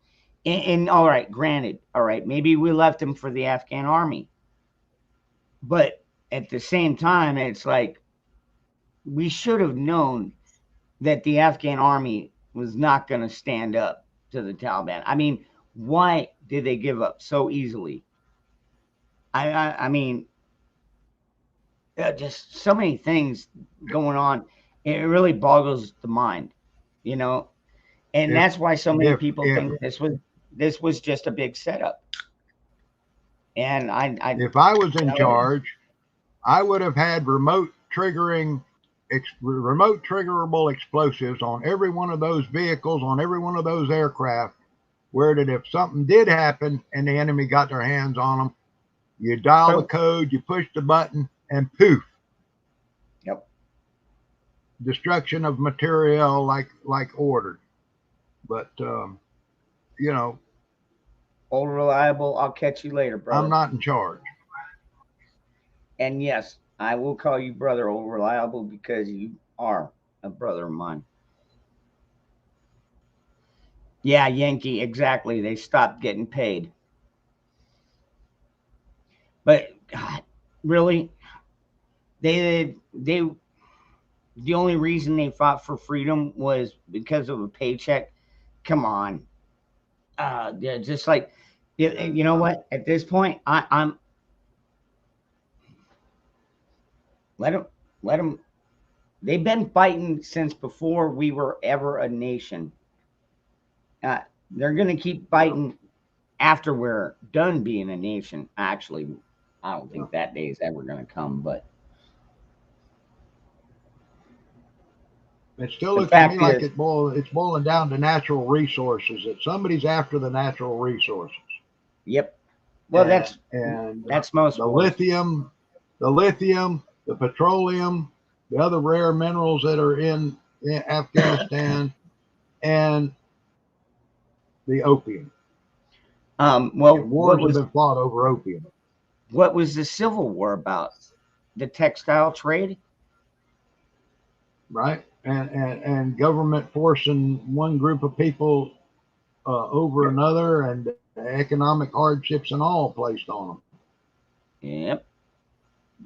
And all right, granted, all right, maybe we left them for the Afghan army, but at the same time, it's like we should have known that the Afghan army was not going to stand up to the Taliban. I mean, why did they give up so easily? I mean, just so many things going on. It really boggles the mind, you know, and If that's why so many if people if think this was just a big setup. And if I was you in know, charge, I would have had remote triggerable explosives on every one of those vehicles, on every one of those aircraft, where that if something did happen and the enemy got their hands on them, you dial the so code, you push the button, and poof, yep, destruction of material like ordered. But you know, old reliable. I'll catch you later, I'm brother. not in charge. And yes, I will call you brother, old reliable, because you are a brother of mine. Yeah, Yankee, exactly. They stopped getting paid. But God, really, they the only reason they fought for freedom was because of a paycheck. Come on, yeah, just like you know what? At this point, I'm let them let them. They've been fighting since before we were ever a nation. Uh, they're gonna keep Yeah, fighting after we're done being a nation. Actually, I don't yeah. think that day is ever gonna come. But It still the looks to me fact like is, it's boiling down to natural resources. That somebody's after the natural resources, yep. Well, and that's most the wars. lithium, the petroleum, the other rare minerals that are in Afghanistan, and the opium. And Well, wars have been fought over opium, what was the Civil War about? The textile trade. right? And government forcing one group of people over another, and economic hardships and all placed on them. Yep.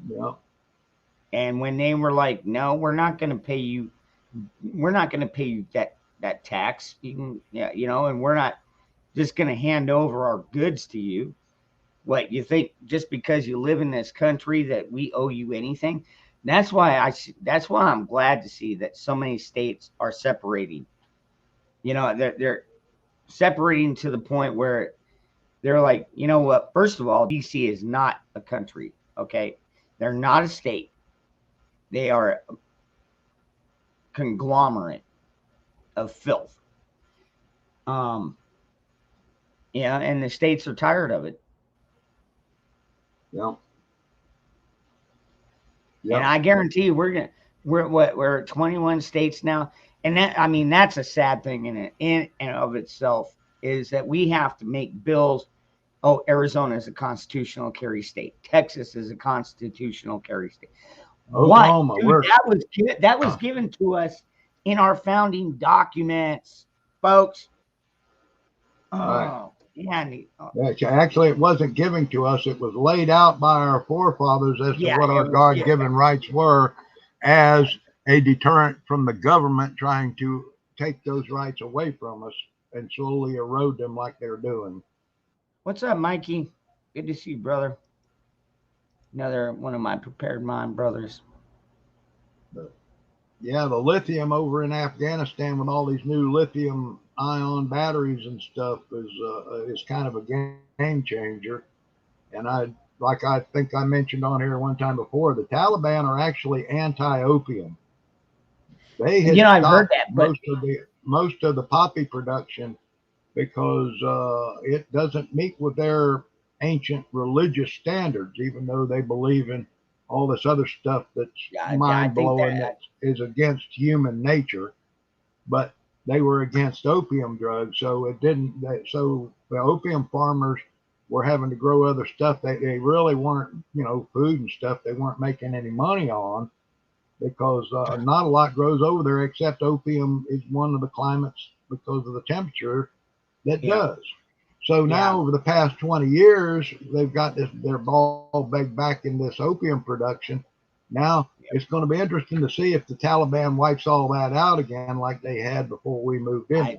Yeah, And when they were like, "No, we're not going to pay you. We're not going to pay you that tax. You can, yeah, you know, and we're not just going to hand over our goods to you. What you think? Just because you live in this country that we owe you anything?" That's why I'm glad to see that so many states are separating. You know, they're separating to the point where they're like, you know what? First of all, DC is not a country. Okay, they're not a state. They are a conglomerate of filth. Um, yeah, and the states are tired of it. yeah, And yeah. I guarantee you, we're at 21 states now, and that I mean that's a sad thing in and of itself is that we have to make bills. Oh, Arizona is a constitutional carry state. Texas is a constitutional carry state. What, Oklahoma, dude? we're That was given to us in our founding documents, folks. right. Oh, yeah, Actually, it wasn't given to us. It was laid out by our forefathers as to yeah, what our it was, God yeah, given rights were as a deterrent from the government trying to take those rights away from us and slowly erode them like they're doing. what's up, Mikey? Good to see you, brother. Another one of my prepared mind brothers. But yeah, the lithium over in Afghanistan with all these new lithium ion batteries and stuff is kind of a game changer. And I think I mentioned on here one time before, the Taliban are actually anti-opium. They You had know, I've heard stopped that, but most of the poppy production because it doesn't meet with their ancient religious standards, even though they believe in all this other stuff that's I mind think blowing that that is against human nature. But they were against opium drugs, so it didn't. So the opium farmers were having to grow other stuff. They really weren't, food and stuff. They weren't making any money on because not a lot grows over there except opium is one of the climates because of the temperature that yeah, does. So Yeah. now over the past 20 years, they've got their ball back in this opium production. Now it's going to be interesting to see if the Taliban wipes all that out again like they had before we moved in.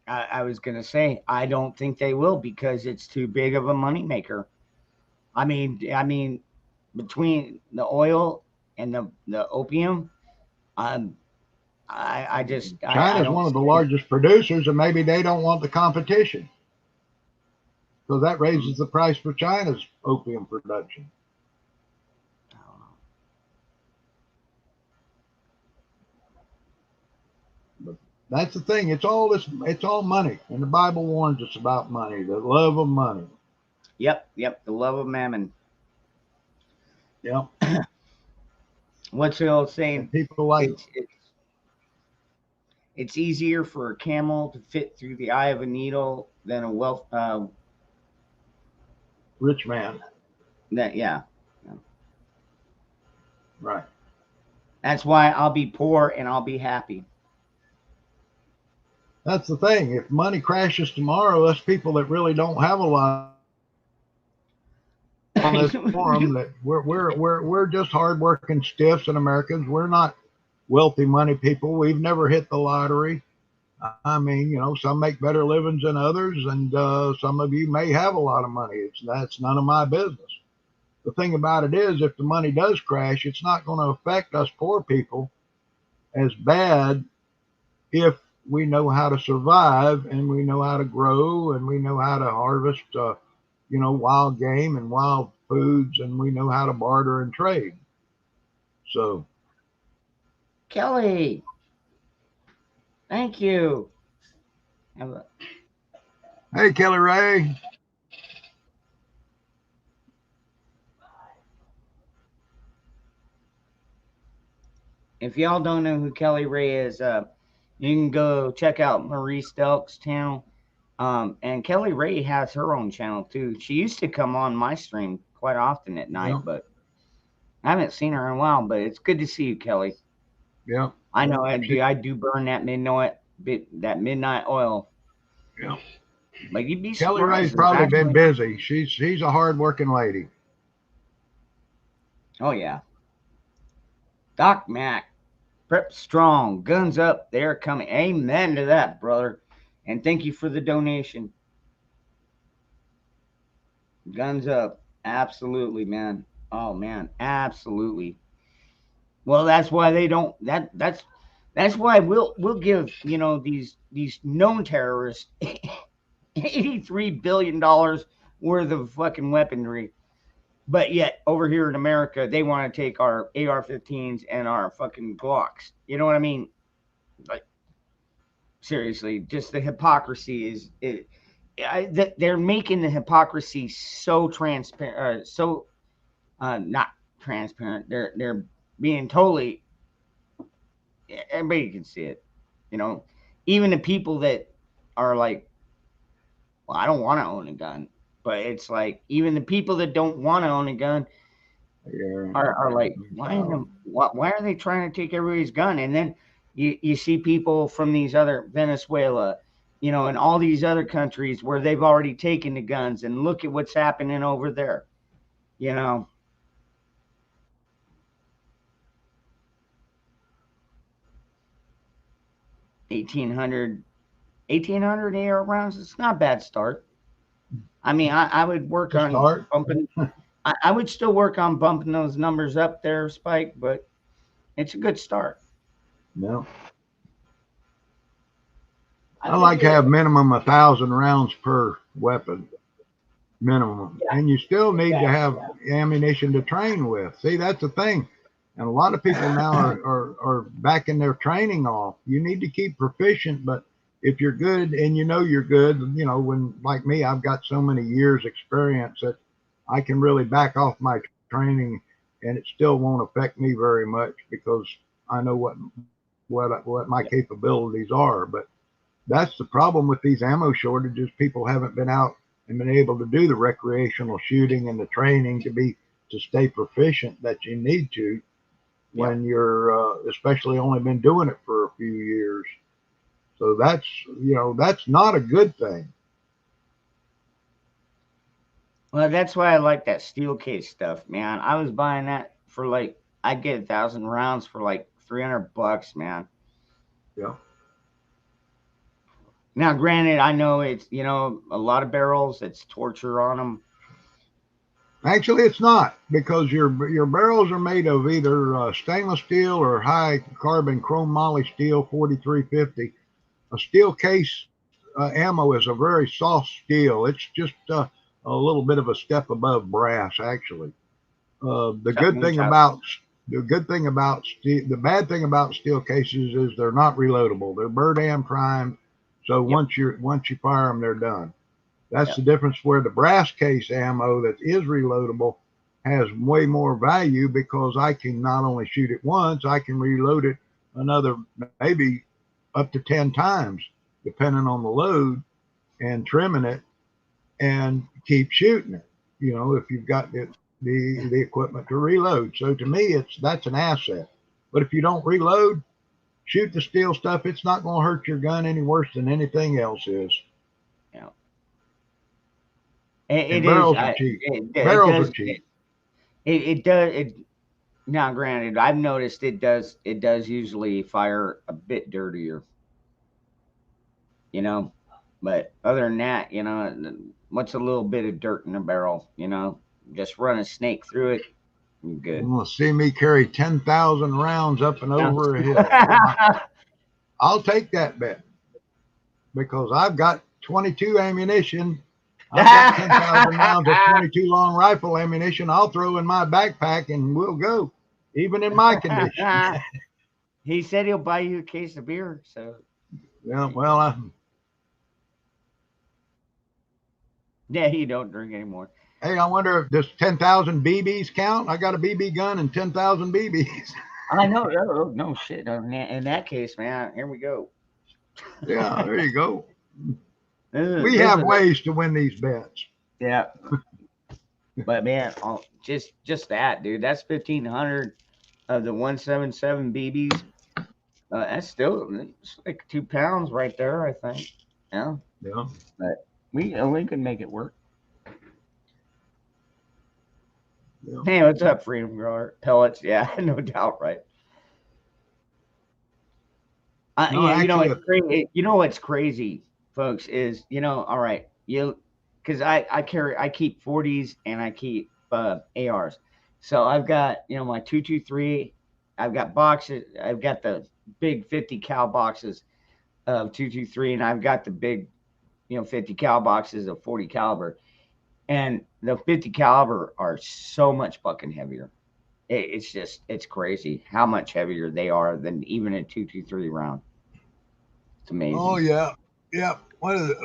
I was gonna say I don't think they will because it's too big of a moneymaker. I mean, between the oil and the opium, um, I China's don't one of the see it. largest producers, and maybe they don't want the competition. So that raises the price for China's opium production. But that's the thing. It's all money. And the Bible warns us about money, the love of money. Yep, the love of mammon. Yep. What's the old And saying? people like It's it's easier for a camel to fit through the eye of a needle than a wealth. rich man. That yeah. Right. That's why I'll be poor and I'll be happy. That's the thing. If money crashes tomorrow, us people that really don't have a lot on this forum, that we're just hardworking stiffs and Americans. We're not wealthy money people. We've never hit the lottery. I mean, some make better livings than others, and some of you may have a lot of money. That's none of my business. The thing about it is, if the money does crash, it's not going to affect us poor people as bad if we know how to survive and we know how to grow and we know how to harvest, wild game and wild foods, and we know how to barter and trade. So, Kelly, thank you. hey, Kelly Ray. If y'all don't know who Kelly Ray is, you can go check out Maurice Delk's channel. And Kelly Ray has her own channel too. She used to come on my stream quite often at night, Yeah, but I haven't seen her in a while. But it's good to see you, Kelly. yeah, I know I do burn that midnight oil. yeah. But you'd be Kelly Ray's surprised. There's probably been actually, busy. She's a hard-working lady. oh yeah, Doc Mac, prep strong, guns up, they're coming. Amen to that, brother. And thank you for the donation. Guns up, absolutely, man. Oh man, absolutely. Well, that's why they don't. That's why we'll give these known terrorists $83 billion worth of fucking weaponry. But yet, over here in America, they want to take our AR-15s and our fucking Glocks. You know what I mean? Like, seriously, just the hypocrisy they're making the hypocrisy so transparent, so not transparent. They're being totally. Everybody can see it. You know, even the people that are like, well, I don't want to own a gun. But it's like even the people that don't want to own a gun Yeah. are like, why are they trying to take everybody's gun? And then you see people from these other Venezuela, and all these other countries where they've already taken the guns, and look at what's happening over there. You know, 1800 AR rounds. It's not a bad start. I mean, I would work To on start. bumping. I would still work on bumping those numbers up there, Spike, but it's a good start. Yeah. I I think like to it. have minimum 1,000 rounds per weapon, minimum, Yeah, and you still need to exactly. have ammunition to train with. See, that's the thing, and a lot of people now are backing their training off. You need to keep proficient, but if you're good and you know you're good, when like me, I've got so many years experience that I can really back off my training, and it still won't affect me very much because I know what my Yeah, capabilities are. But that's the problem with these ammo shortages. People haven't been out and been able to do the recreational shooting and the training to stay proficient that you need to yeah. when you're especially only been doing it for a few years. So that's not a good thing. Well, that's why I like that steel case stuff, man. I was buying that for like I'd get 1,000 rounds for like $300, man. Yeah. Now, granted, I know it's a lot of barrels. It's torture on them. Actually, it's not, because your barrels are made of either stainless steel or high carbon chrome moly steel 4350. A steel case ammo is a very soft steel. It's just a little bit of a step above brass, actually. The good Something thing tough. about the bad thing about steel cases is they're not reloadable. They're Burdam primed, so Yep. once you fire them, they're done. That's Yep. the difference where the brass case ammo that is reloadable has way more value, because I can not only shoot it once, I can reload it another maybe up to 10 times, depending on the load, and trimming it and keep shooting it. If you've got the equipment to reload. So to me, that's an asset. But if you don't reload, shoot the steel stuff, it's not going to hurt your gun any worse than anything else is. Yeah. It And is. barrels are cheap. It Barrels does. are cheap. It does. Now, granted, I've noticed it does. It does usually fire a bit dirtier. You know, but other than that, what's a little bit of dirt in a barrel? Just run a snake through it. You're You good. want to see me carry 10,000 rounds up and Yeah. over a hill? I'll take that bet, because I've got 22 ammunition. I've got 10,000 rounds of 22 long rifle ammunition. I'll throw in my backpack and we'll go, even in my condition. He said he'll buy you a case of beer. So Yeah, well, yeah, you don't drink anymore. hey, I wonder if does 10,000 BBs count? I got a BB gun and 10,000 BBs. I know. No shit. In that case, man, here we go. Yeah, there you go. We This have is ways to win these bets. yeah. But man, just that, dude. That's 1,500 of the 177 BBs. That's still it's like 2 pounds right there, I think. Yeah, Yeah. but we can make it work. Yeah. Hey, what's up, Freedom Grower? Pellets, yeah, no doubt, right? No, Yeah, actually, it's crazy. You know what's crazy, folks, is all right, because I keep 40s and I keep ARs. So I've got my 223. I've got boxes. I've got the big 50 cal boxes of 223, and I've got the big 50 cal boxes of 40 caliber. And the 50 caliber are so much fucking heavier. It's crazy how much heavier they are than even a 223 round. It's oh amazing. yeah, yeah. What is it?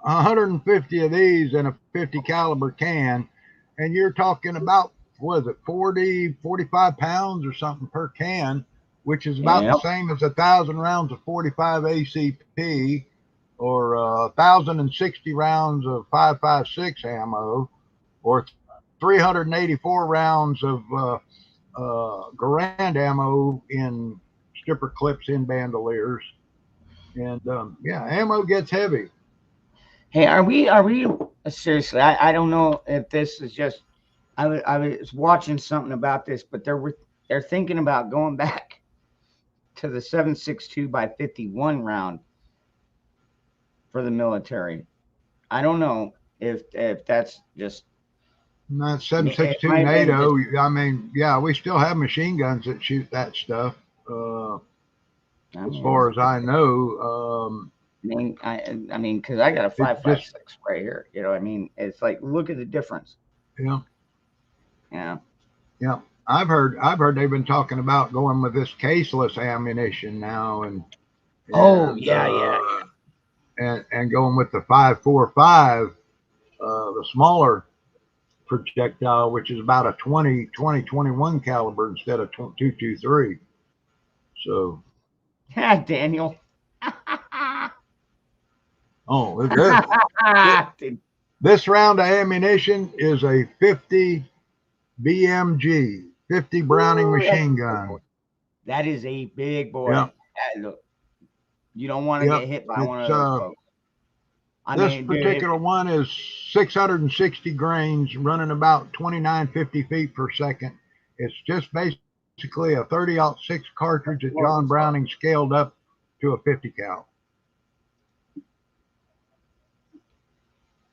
150 of these in a 50 caliber can, and you're talking about, what is it, 40, 45 pounds or something per can, which is about the Yep. same as 1,000 rounds of 45 ACP, or 1,060 rounds of 5.56 ammo, or 384 rounds of Garand ammo in stripper clips in bandoliers. And yeah, ammo gets heavy. Hey, are we seriously? I don't know if this is just. I was watching something about this, but they're thinking about going back to the 7.62 by 51 round for the military. I don't know if that's just. Not It 7.62 might have been just. NATO. I mean, yeah, we still have machine guns that shoot that stuff. I As mean, far as I know, because I got a it five five just, six right here. I mean, it's like look at the difference. yeah, Yeah. yeah. I've heard they've been talking about going with this caseless ammunition now, Oh and yeah, yeah, yeah. and going with the 5.45, the smaller projectile, which is about a 21 caliber instead of 223. So, Yeah, Daniel. oh, this round of ammunition is a 50 BMG, 50 Browning Ooh, that's a machine big boy. gun. That is a big boy. Yeah, Look, you don't want to yep. get hit by one It's of those, folks. I This mean, dude, particular one is 660 grains, running about 2950 feet per second. It's just basically a 30-06 cartridge that John Browning scaled up to a 50 cal.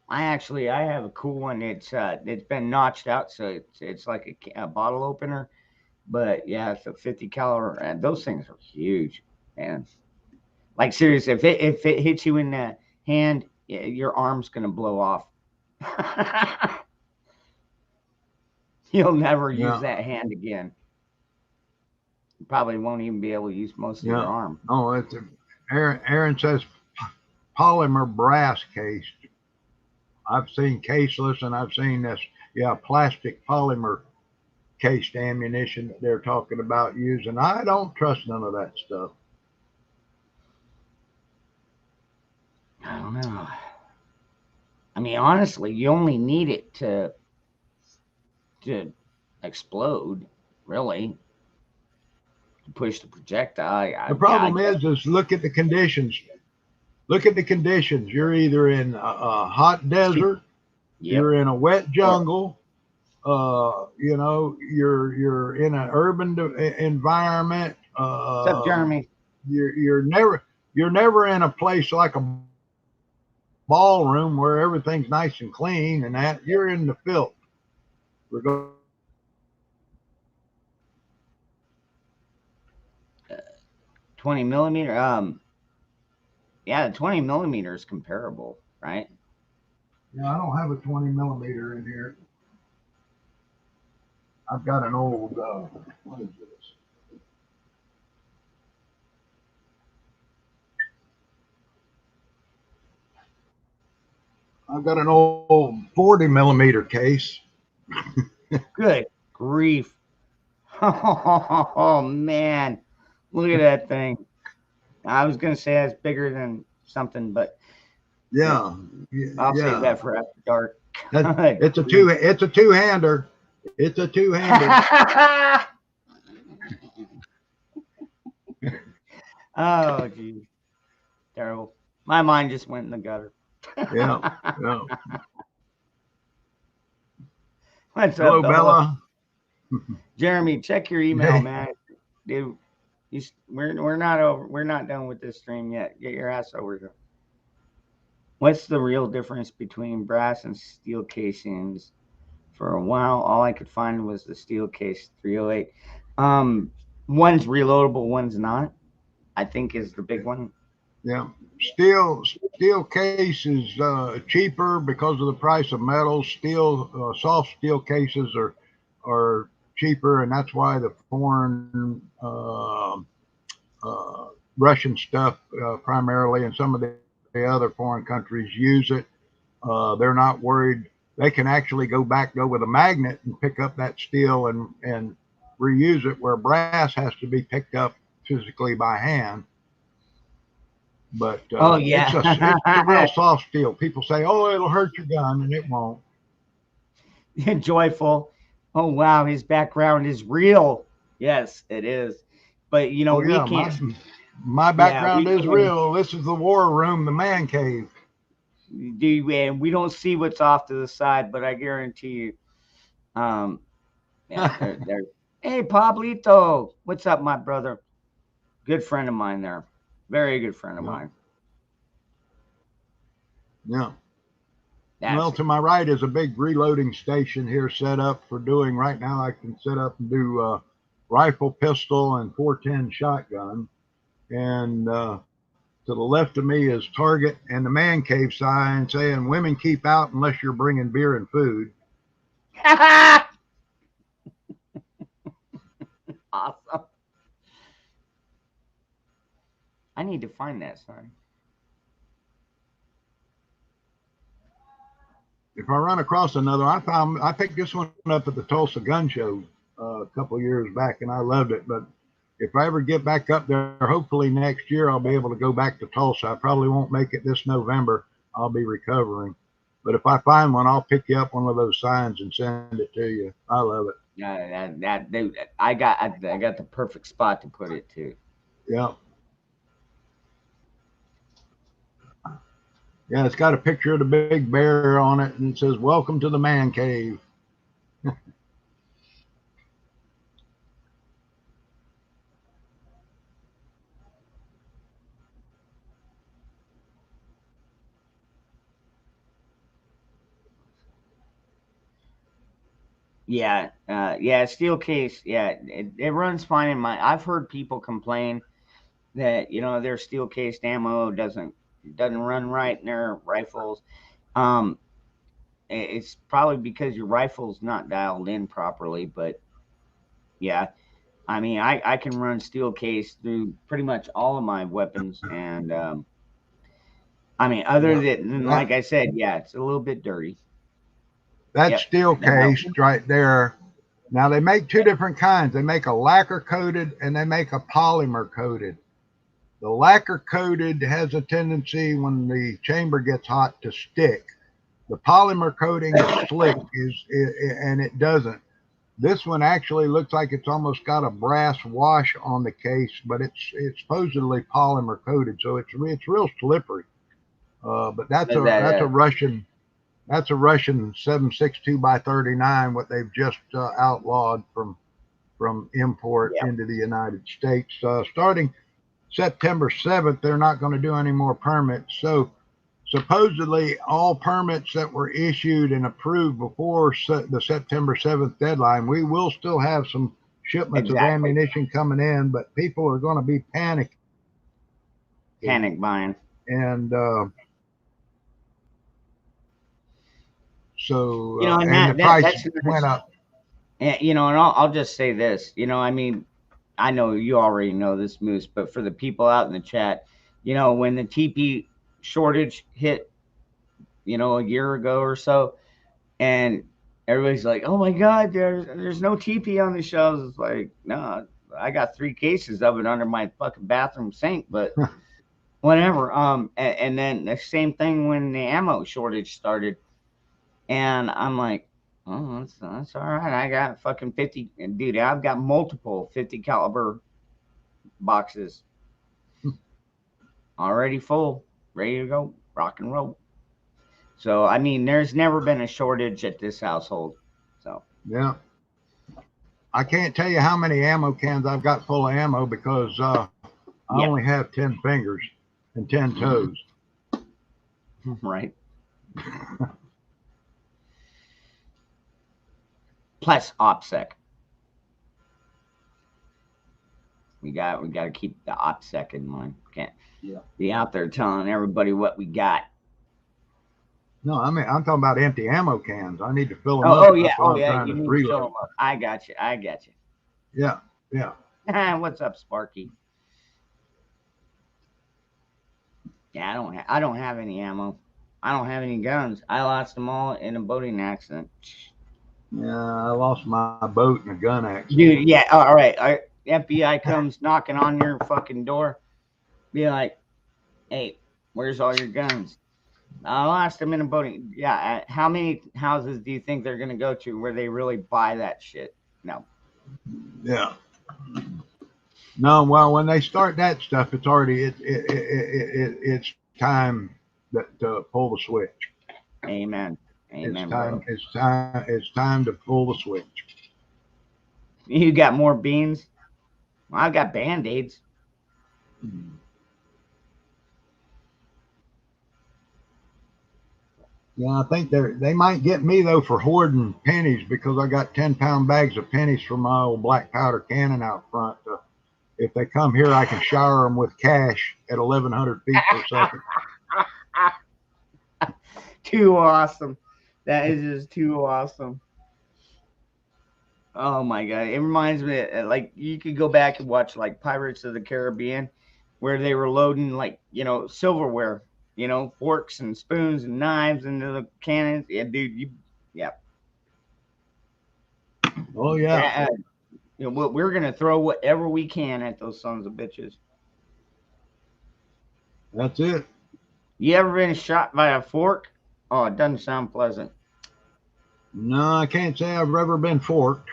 I have a cool one. It's been notched out, so it's like a bottle opener. But yeah, it's a 50 caliber, and those things are huge, man. Like seriously, if it hits you in the hand, your arm's gonna blow off. You'll never use Yeah, that hand again. You probably won't even be able to use most of your yeah. arm. Oh, it's Aaron says polymer brass cased. I've seen caseless, and I've seen this, yeah, plastic polymer cased ammunition that they're talking about using. I don't trust none of that stuff. I don't know. I mean, honestly, you only need it to explode, really, to push the projectile. The Yeah, I problem guess. is look at the conditions. Look at the conditions. You're either in a hot desert, Yep. you're in a wet Or, jungle, you're in an urban environment. what's up, Jeremy? You're never in a place like a ballroom where everything's nice and clean and that. You're in the filth. We're going 20 millimeter. Yeah, the 20 millimeter is comparable, right? Yeah, I don't have a 20 millimeter in here. I've got an old, what is this? I've got an old 40 millimeter case. Good grief. Oh, man. Look at that thing. I was going to say that's bigger than something, but Yeah, I'll save yeah. that for after dark. It's a two-hander. It's a two-hander. Oh, geez. Terrible. My mind just went in the gutter. Yeah. What's Hello, up, Bella. Jeremy, check your email, man. Dude, we're not over. We're not done with this stream yet. Get your ass over here. What's the real difference between brass and steel casings? For a while, all I could find was the steel case 308. One's reloadable, one's not. I think is the big one. Yeah, steel case is cheaper because of the price of metals. Soft steel cases are cheaper, and that's why the foreign Russian stuff primarily, and some of the other foreign countries use it. They're not worried. They can actually go with a magnet and pick up that steel and reuse it, where brass has to be picked up physically by hand. But oh yeah, it's a real soft steel. People say, "Oh, it'll hurt your gun," and it won't. Joyful. Oh wow, his background is real. Yes, it is. But you know, we can't. My background is real. This is the war room, the man cave. And we don't see what's off to the side, but I guarantee you, yeah, hey, Pablito, what's up, my brother? Good friend of mine there. Very good friend of mine. Yeah. Well, to my right is a big reloading station here set up for doing right now. I can set up and do rifle, pistol, and 410 shotgun. And to the left of me is Target and the man cave sign saying women keep out unless you're bringing beer and food. Awesome. I need to find that sign. If I run across another, I picked this one up at the Tulsa Gun Show a couple of years back, and I loved it. But if I ever get back up there, hopefully next year I'll be able to go back to Tulsa. I probably won't make it this November. I'll be recovering. But if I find one, I'll pick you up one of those signs and send it to you. I love it. I got the perfect spot to put it to. Yeah. Yeah, it's got a picture of the big bear on it, and it says, "Welcome to the man cave." Yeah, yeah, steel case. Yeah, it runs fine in my. I've heard people complain that their steel cased ammo doesn't run right in their rifles. Um, it's probably because your rifle's not dialed in properly. But yeah, I mean, I can run steel case through pretty much all of my weapons, and I mean, other Yeah, than that like I said, yeah, it's a little bit dirty. that Yep. steel Now, cased right there. Now they make two different kinds. They make a lacquer coated and they make a polymer coated. The lacquer coated has a tendency when the chamber gets hot to stick. The polymer coating is slick, and it doesn't. This one actually looks like it's almost got a brass wash on the case, but it's supposedly polymer coated, so it's real slippery. But does that that's a Russian 7.62 by 39, what they've just outlawed from import yeah, into the United States. Starting September 7th, they're not going to do any more permits. So supposedly all permits that were issued and approved before the September 7th deadline, we will still have some shipments of exactly. ammunition coming in, but people are going to be panicking. Panic buying. And And and the that price that's went nice. up. And I'll just say this. I mean, I know you already know this, Moose, but for the people out in the chat, when the TP shortage hit, a year ago or so, and everybody's like, "Oh my God, there's no TP on the shelves." It's like, no, I got 3 cases of it under my fucking bathroom sink, but whatever. And then the same thing when the ammo shortage started, and I'm like, oh, that's all right. I got fucking 50, dude. I've got multiple 50 caliber boxes already full, ready to go, rock and roll. So I mean, there's never been a shortage at this household. So Yeah. I can't tell you how many ammo cans I've got full of ammo because I yeah, only have 10 fingers and 10 toes. right. Plus OPSEC. We got to keep the OPSEC in mind. Can't Yeah. be out there telling everybody what we got. No, I mean, I'm talking about empty ammo cans. I need to fill them Oh, up. yeah, That's why oh I'm yeah. trying You to need to fill reload. them up. I got you. I got Yeah. Yeah. you. What's up, Sparky? Yeah, I don't have any ammo. I don't have any guns. I lost them all in a boating accident. Yeah. I lost my boat in a gun accident. Dude, yeah, all right. FBI comes knocking on your fucking door. Be like, hey, where's all your guns? I lost them in a boating. Yeah, how many houses do you think they're gonna go to where they really buy that shit? No. Yeah. No, well, when they start that stuff, it's already it's time to pull the switch. Amen. Amen, brother. It's time to pull the switch. You got more beans? Well, I've got band aids. Yeah, I think they might get me though for hoarding pennies because I got 10-pound bags of pennies from my old black powder cannon out front. If they come here, I can shower them with cash at 1,100 feet per second. Too awesome. That is just too awesome. Oh my god, it reminds me like you could go back and watch like Pirates of the Caribbean, where they were loading like silverware, forks and spoons and knives into the cannons. Yeah, dude, yeah, Oh yeah, that, we're gonna throw whatever we can at those sons of bitches. that's it. You ever been shot by a fork? Oh, it doesn't sound pleasant. No, I can't say I've ever been forked.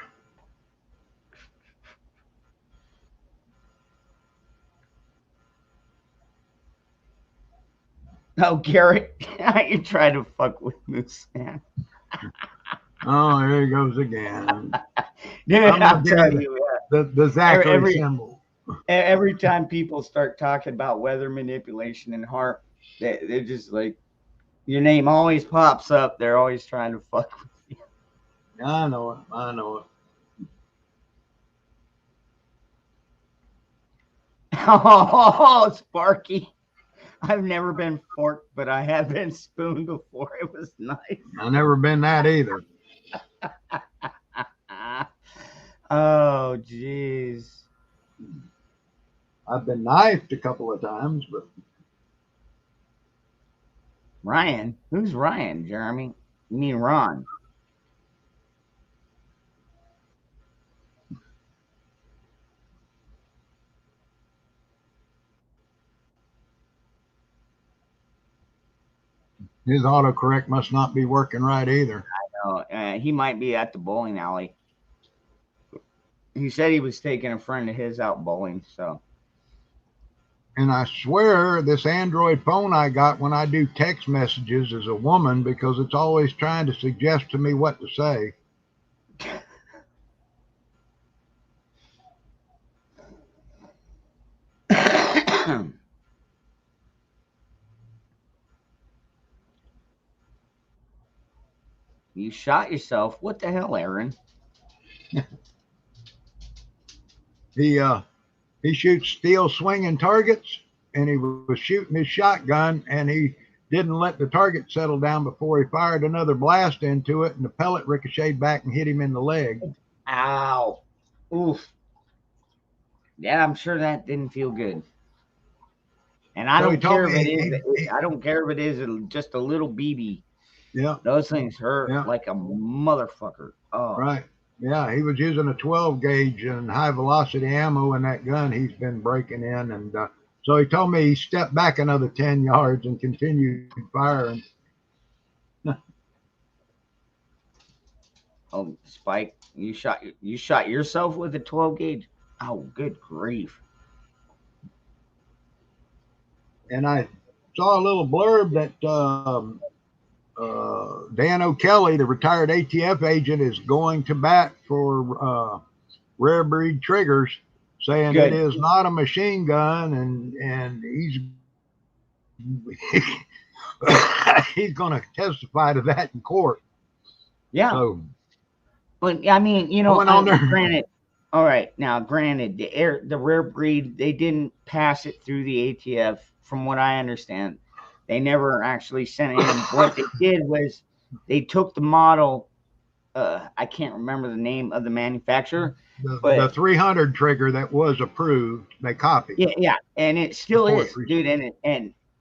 Oh, Garrett, you try to fuck with Moose, man. Oh, here he goes again. Dude, I'm I'll gonna give tell you you, the Zachary every symbol. every time people start talking about weather manipulation and heart, they're just like, your name always pops up. They're always trying to fuck with you. I know it. I know it. Oh, Sparky. I've never been forked, but I have been spooned before. It was nice. I never been that either. Oh, jeez. I've been knifed a couple of times, but Ryan? Who's Ryan, Jeremy? You mean Ron? his autocorrect must not be working right either. No, he might be at the bowling alley. He said he was taking a friend of his out bowling, so. And I swear this Android phone I got when I do text messages is a woman because it's always trying to suggest to me what to say. You shot yourself. What the hell, Aaron? He shoots steel swinging targets, and he was shooting his shotgun, and he didn't let the target settle down before he fired another blast into it, and the pellet ricocheted back and hit him in the leg. Ow. Oof. Yeah, I'm sure that didn't feel good. And I So he don't told care if me, it is. I don't care if it is just a little BB. yeah, Those things hurt yeah, like a motherfucker. Oh, right. Yeah, he was using a 12 gauge and high velocity ammo in that gun he's been breaking in. And so he told me he stepped back another 10 yards and continued firing. oh, Spike, you shot yourself with a 12 gauge. Oh, good grief. And I saw a little blurb that Dan O'Kelly, the retired ATF agent, is going to bat for rare breed triggers, saying it Good. is not a machine gun, and he's he's going to testify to that in court. Yeah. So But I mean, I went on there. granted, all right. Now, granted, the rare breed, they didn't pass it through the ATF, from what I understand. They never actually sent it in. What they did was they took the model. I can't remember the name of the manufacturer, The but 300 trigger that was approved, they copied yeah, yeah, and it still is, dude.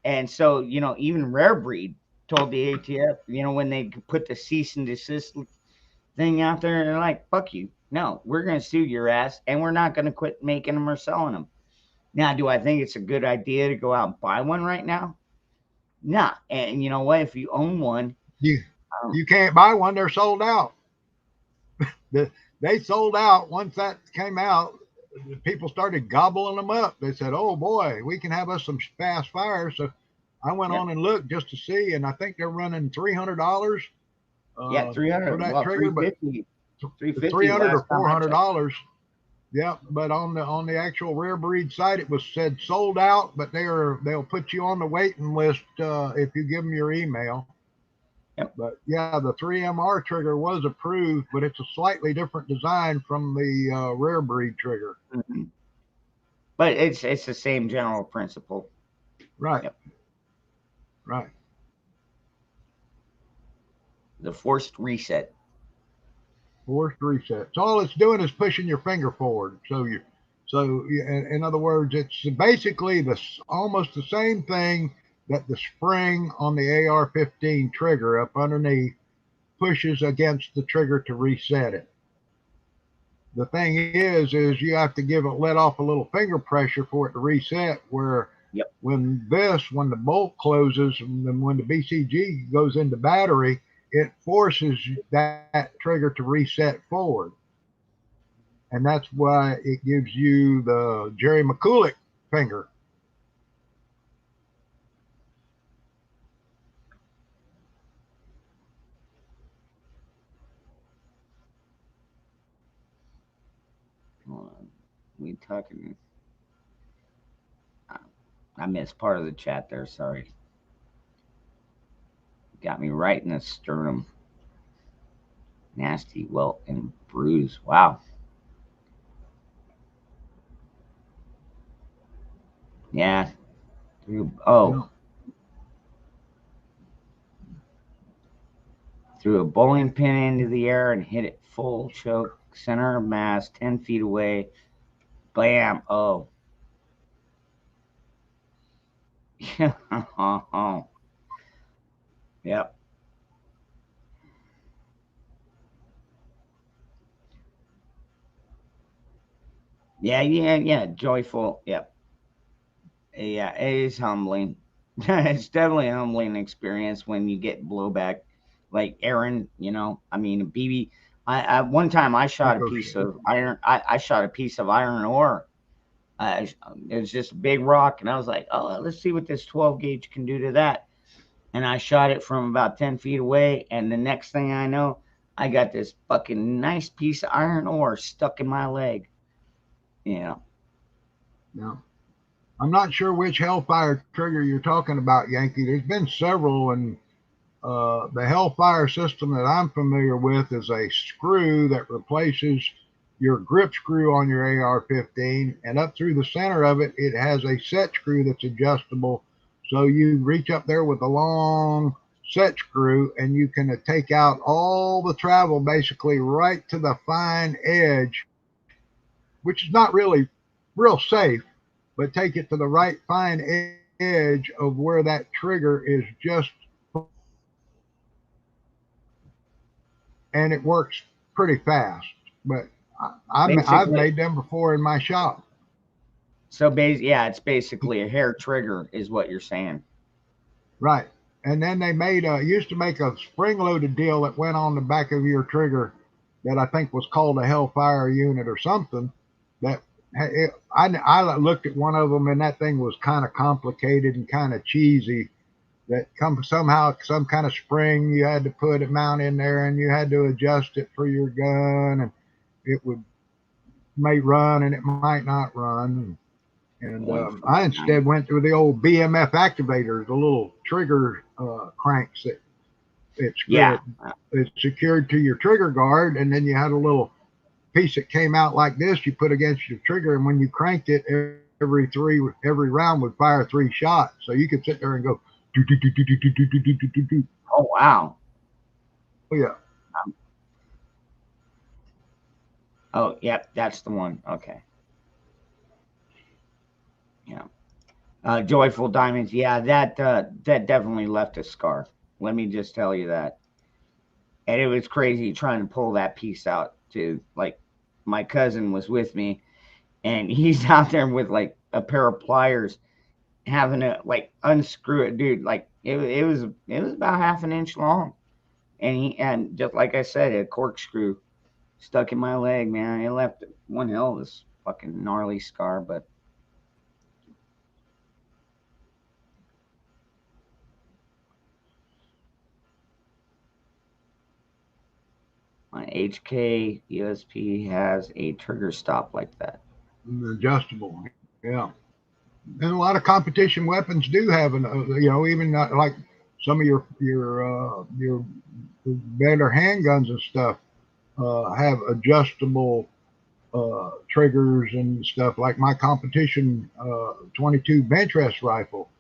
And so even rare breed told the ATF, when they put the cease and desist thing out there, and they're like, fuck you. No, we're going to sue your ass, and we're not going to quit making them or selling them. Now, do I think it's a good idea to go out and buy one right now? Nah. And you know what? If you own one, you um, you can't buy one, they're sold out. They sold out once that came out. People started gobbling them up. They said, "Oh boy, we can have us some fast fire." So I went yeah, on and looked just to see, and I think they're running $300 yeah, for 300, that well, trigger, but 350, 350 $300 or last time I checked. $400. Yeah, but on the actual rare breed site, it was said sold out, but they'll put you on the waiting list if you give them your email. Yep. But yeah, the 3MR trigger was approved, but it's a slightly different design from the rare breed trigger. Mm-hmm. But it's the same general principle. Right. Yep. Right. The forced reset. Forced reset. So all it's doing is pushing your finger forward. So in other words, it's basically almost the same thing that the spring on the AR-15 trigger up underneath pushes against the trigger to reset it. The thing is you have to let off a little finger pressure for it to reset. Where Yep. when the bolt closes and when the BCG goes into battery, it forces that trigger to reset forward. And that's why it gives you the Jerry McCulloch finger. We talking. I missed part of the chat there. Sorry. Got me right in the sternum. Nasty welt and bruise. Wow. Yeah. Oh. Threw a bowling pin into the air and hit it full choke, center of mass, 10 feet away. Bam. Oh. Yeah. Yep. Yeah. Joyful. Yep. Yeah, it is humbling. It's definitely a humbling experience when you get blowback, like Aaron. I mean, BB. One time I shot a piece of iron. I shot a piece of iron ore. It was just a big rock, and I was like, oh, let's see what this 12 gauge can do to that. And I shot it from about 10 feet away, and the next thing I know, I got this fucking nice piece of iron ore stuck in my leg. Yeah. I'm not sure which Hellfire trigger you're talking about, Yankee. There's been several, and the Hellfire system that I'm familiar with is a screw that replaces your grip screw on your AR-15, and up through the center of it, it has a set screw that's adjustable. So you reach up there with a long set screw, and you can take out all the travel basically right to the fine edge, which is not really real safe, but take it to the right fine edge of where that trigger is just, and it works pretty fast. But I've made them before in my shop. So yeah, it's basically a hair trigger, is what you're saying. Right. And then they used to make a spring loaded deal that went on the back of your trigger that I think was called a Hellfire unit or something. That I looked at one of them, and that thing was kind of complicated and kind of cheesy. That somehow some kind of spring you had to put a mount in there, and you had to adjust it for your gun, and it may run and it might not run. And I instead went to the old BMF activators, the little trigger cranks that it's secured to your trigger guard, and then you had a little piece that came out like this you put against your trigger, and when you cranked it, every round would fire 3 shots, so you could sit there and go do do do do do do do do do do. Oh wow. Oh yeah. Oh yep, that's the one. Okay. Yeah. Joyful Diamonds. Yeah, that definitely left a scar. Let me just tell you that. And it was crazy trying to pull that piece out too. Like my cousin was with me, and he's out there with like a pair of pliers, having to like unscrew it, dude. Like it was about half an inch long, and just like I said, a corkscrew stuck in my leg, man. It left one hell of a fucking gnarly scar, but. My HK USP has a trigger stop like that. Adjustable, yeah. And a lot of competition weapons do have an, even like some of your better handguns and stuff have adjustable triggers and stuff. Like my competition 22 bench rest rifle,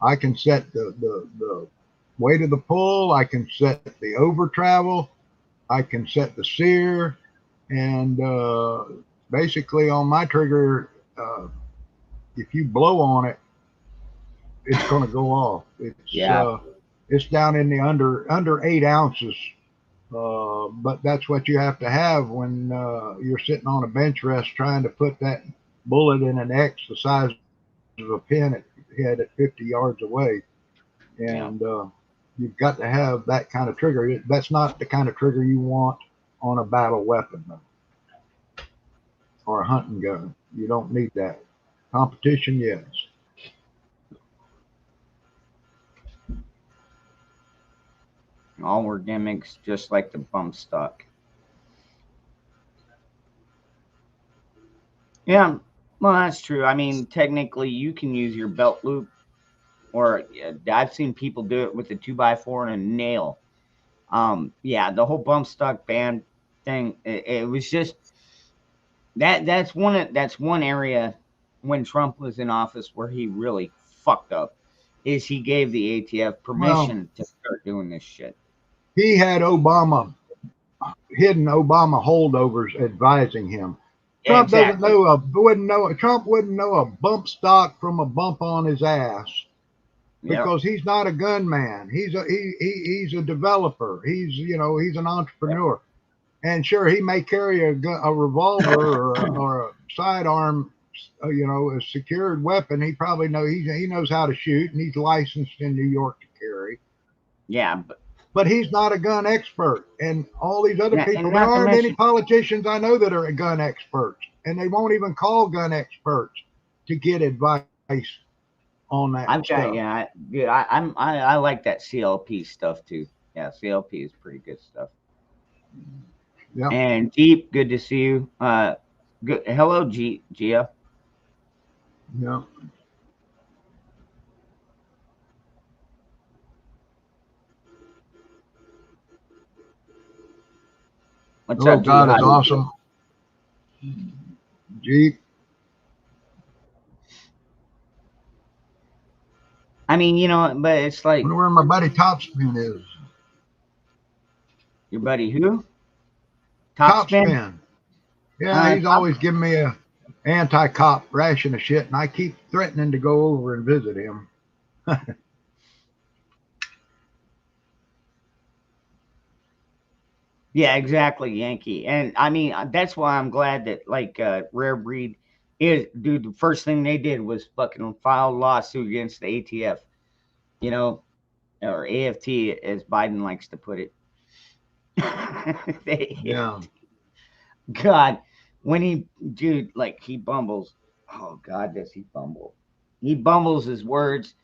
I can set the weight of the pull, I can set the over travel, I can set the sear, and basically on my trigger, if you blow on it, it's going to go off. It's down in the under 8 ounces, but that's what you have to have when you're sitting on a bench rest trying to put that bullet in an X the size of a pin at 50 yards away, and you've got to have that kind of trigger. That's not the kind of trigger you want on a battle weapon or a hunting gun. You don't need that. Competition, yes. All were gimmicks, just like the bump stock. Yeah, well, that's true. I mean, technically, you can use your belt loop, or I've seen people do it with a 2x4 and a nail. Yeah, the whole bump stock ban thing. It was just that's one area when Trump was in office where he really fucked up. Is he gave the ATF Well, permission to start doing this shit? he had Obama hidden Obama holdovers advising him. Trump doesn't Exactly. know a wouldn't know Trump wouldn't know a bump stock from a bump on his ass Yep. because he's not a gunman. He's a developer. He's an Yep. entrepreneur. And sure, he may carry a revolver or a sidearm, a secured weapon. He probably he knows how to shoot, and he's licensed in New York to carry. Yeah. But he's not a gun expert. And all these other people, And there not to aren't any mention, politicians I know that are gun experts, and they won't even call gun experts to get advice on that I've got stuff. yeah, I like that CLP stuff too. Yeah, CLP is pretty good stuff. Yeah. And Jeep, good to see you. Good. Hello, Gia. Yeah. What's Oh, up, G? God How is you doing? awesome. Jeep. I mean, but it's like Wonder where my buddy Topspin is. your buddy who? Topspin? Topspin. Yeah, he's Top. always giving me a anti-cop ration of shit, and I keep threatening to go over and visit him. Yeah, exactly, Yankee. And I mean, that's why I'm glad that like Rare Breed is, dude. The first thing they did was fucking file a lawsuit against the ATF. You know, or AFT, as Biden likes to put it. they, Yeah. God, when dude, like he bumbles. Oh God, does he bumble? He bumbles his words,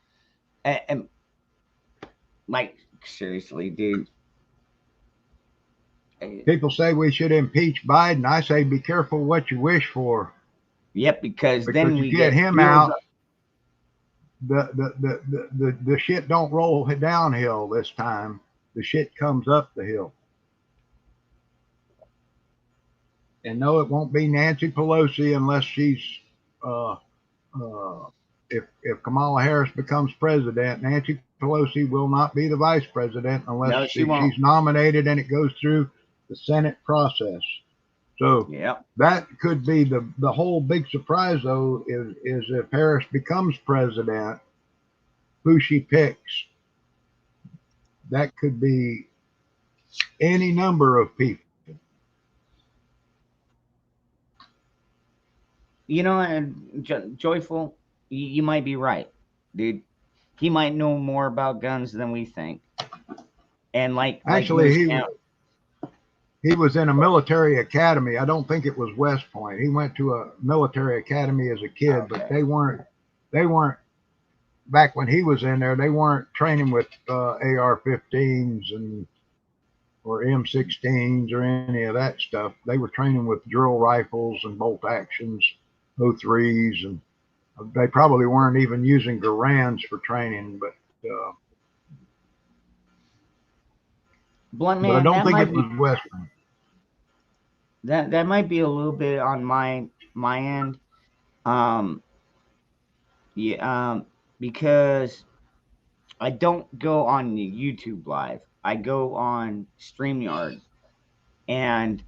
and like seriously, dude. People say we should impeach Biden. I say be careful what you wish for, Yep, because because then you we get get him reels out, the shit don't roll downhill this time. The shit comes up the hill. And no, it won't be Nancy Pelosi unless she's uh, uh, if Kamala Harris becomes president. Nancy Pelosi will not be the vice president unless No, she won't. she's nominated and it goes through the Senate process. So Yep. that could be the whole big surprise though is if Harris becomes president, who she picks. That could be any number of people. And Joyful, you might be right, dude. He might know more about guns than we think. And like you were Actually, saying, he was in a military academy. I don't think it was West Point. He went to a military academy as a kid, but okay, they weren't back when he was in there. They weren't training with AR-15s and or M16s or any of that stuff. They were training with drill rifles and bolt actions, O3s, and they probably weren't even using Garans for training. blunt But I man, don't think it was Western. that might be a little bit on my end. Um, yeah, because I don't go on the YouTube live. I go on StreamYard, and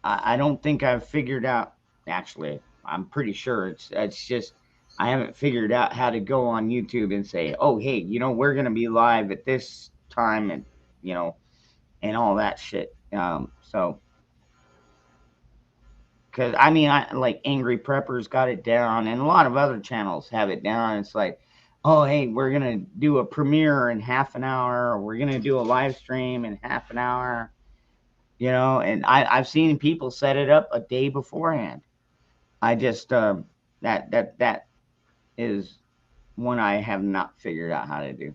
I don't think I've figured out. Actually, I'm pretty sure it's just I haven't figured out how to go on YouTube and say, "Oh, hey, we're gonna be live at this time," and you know, and all that shit. So because I mean, I like Angry Preppers got it down, and a lot of other channels have it down. It's like, oh, hey, we're gonna do a premiere in half an hour, or we're gonna do a live stream in half an hour. And I've seen people set it up a day beforehand. I just that is one I have not figured out how to do.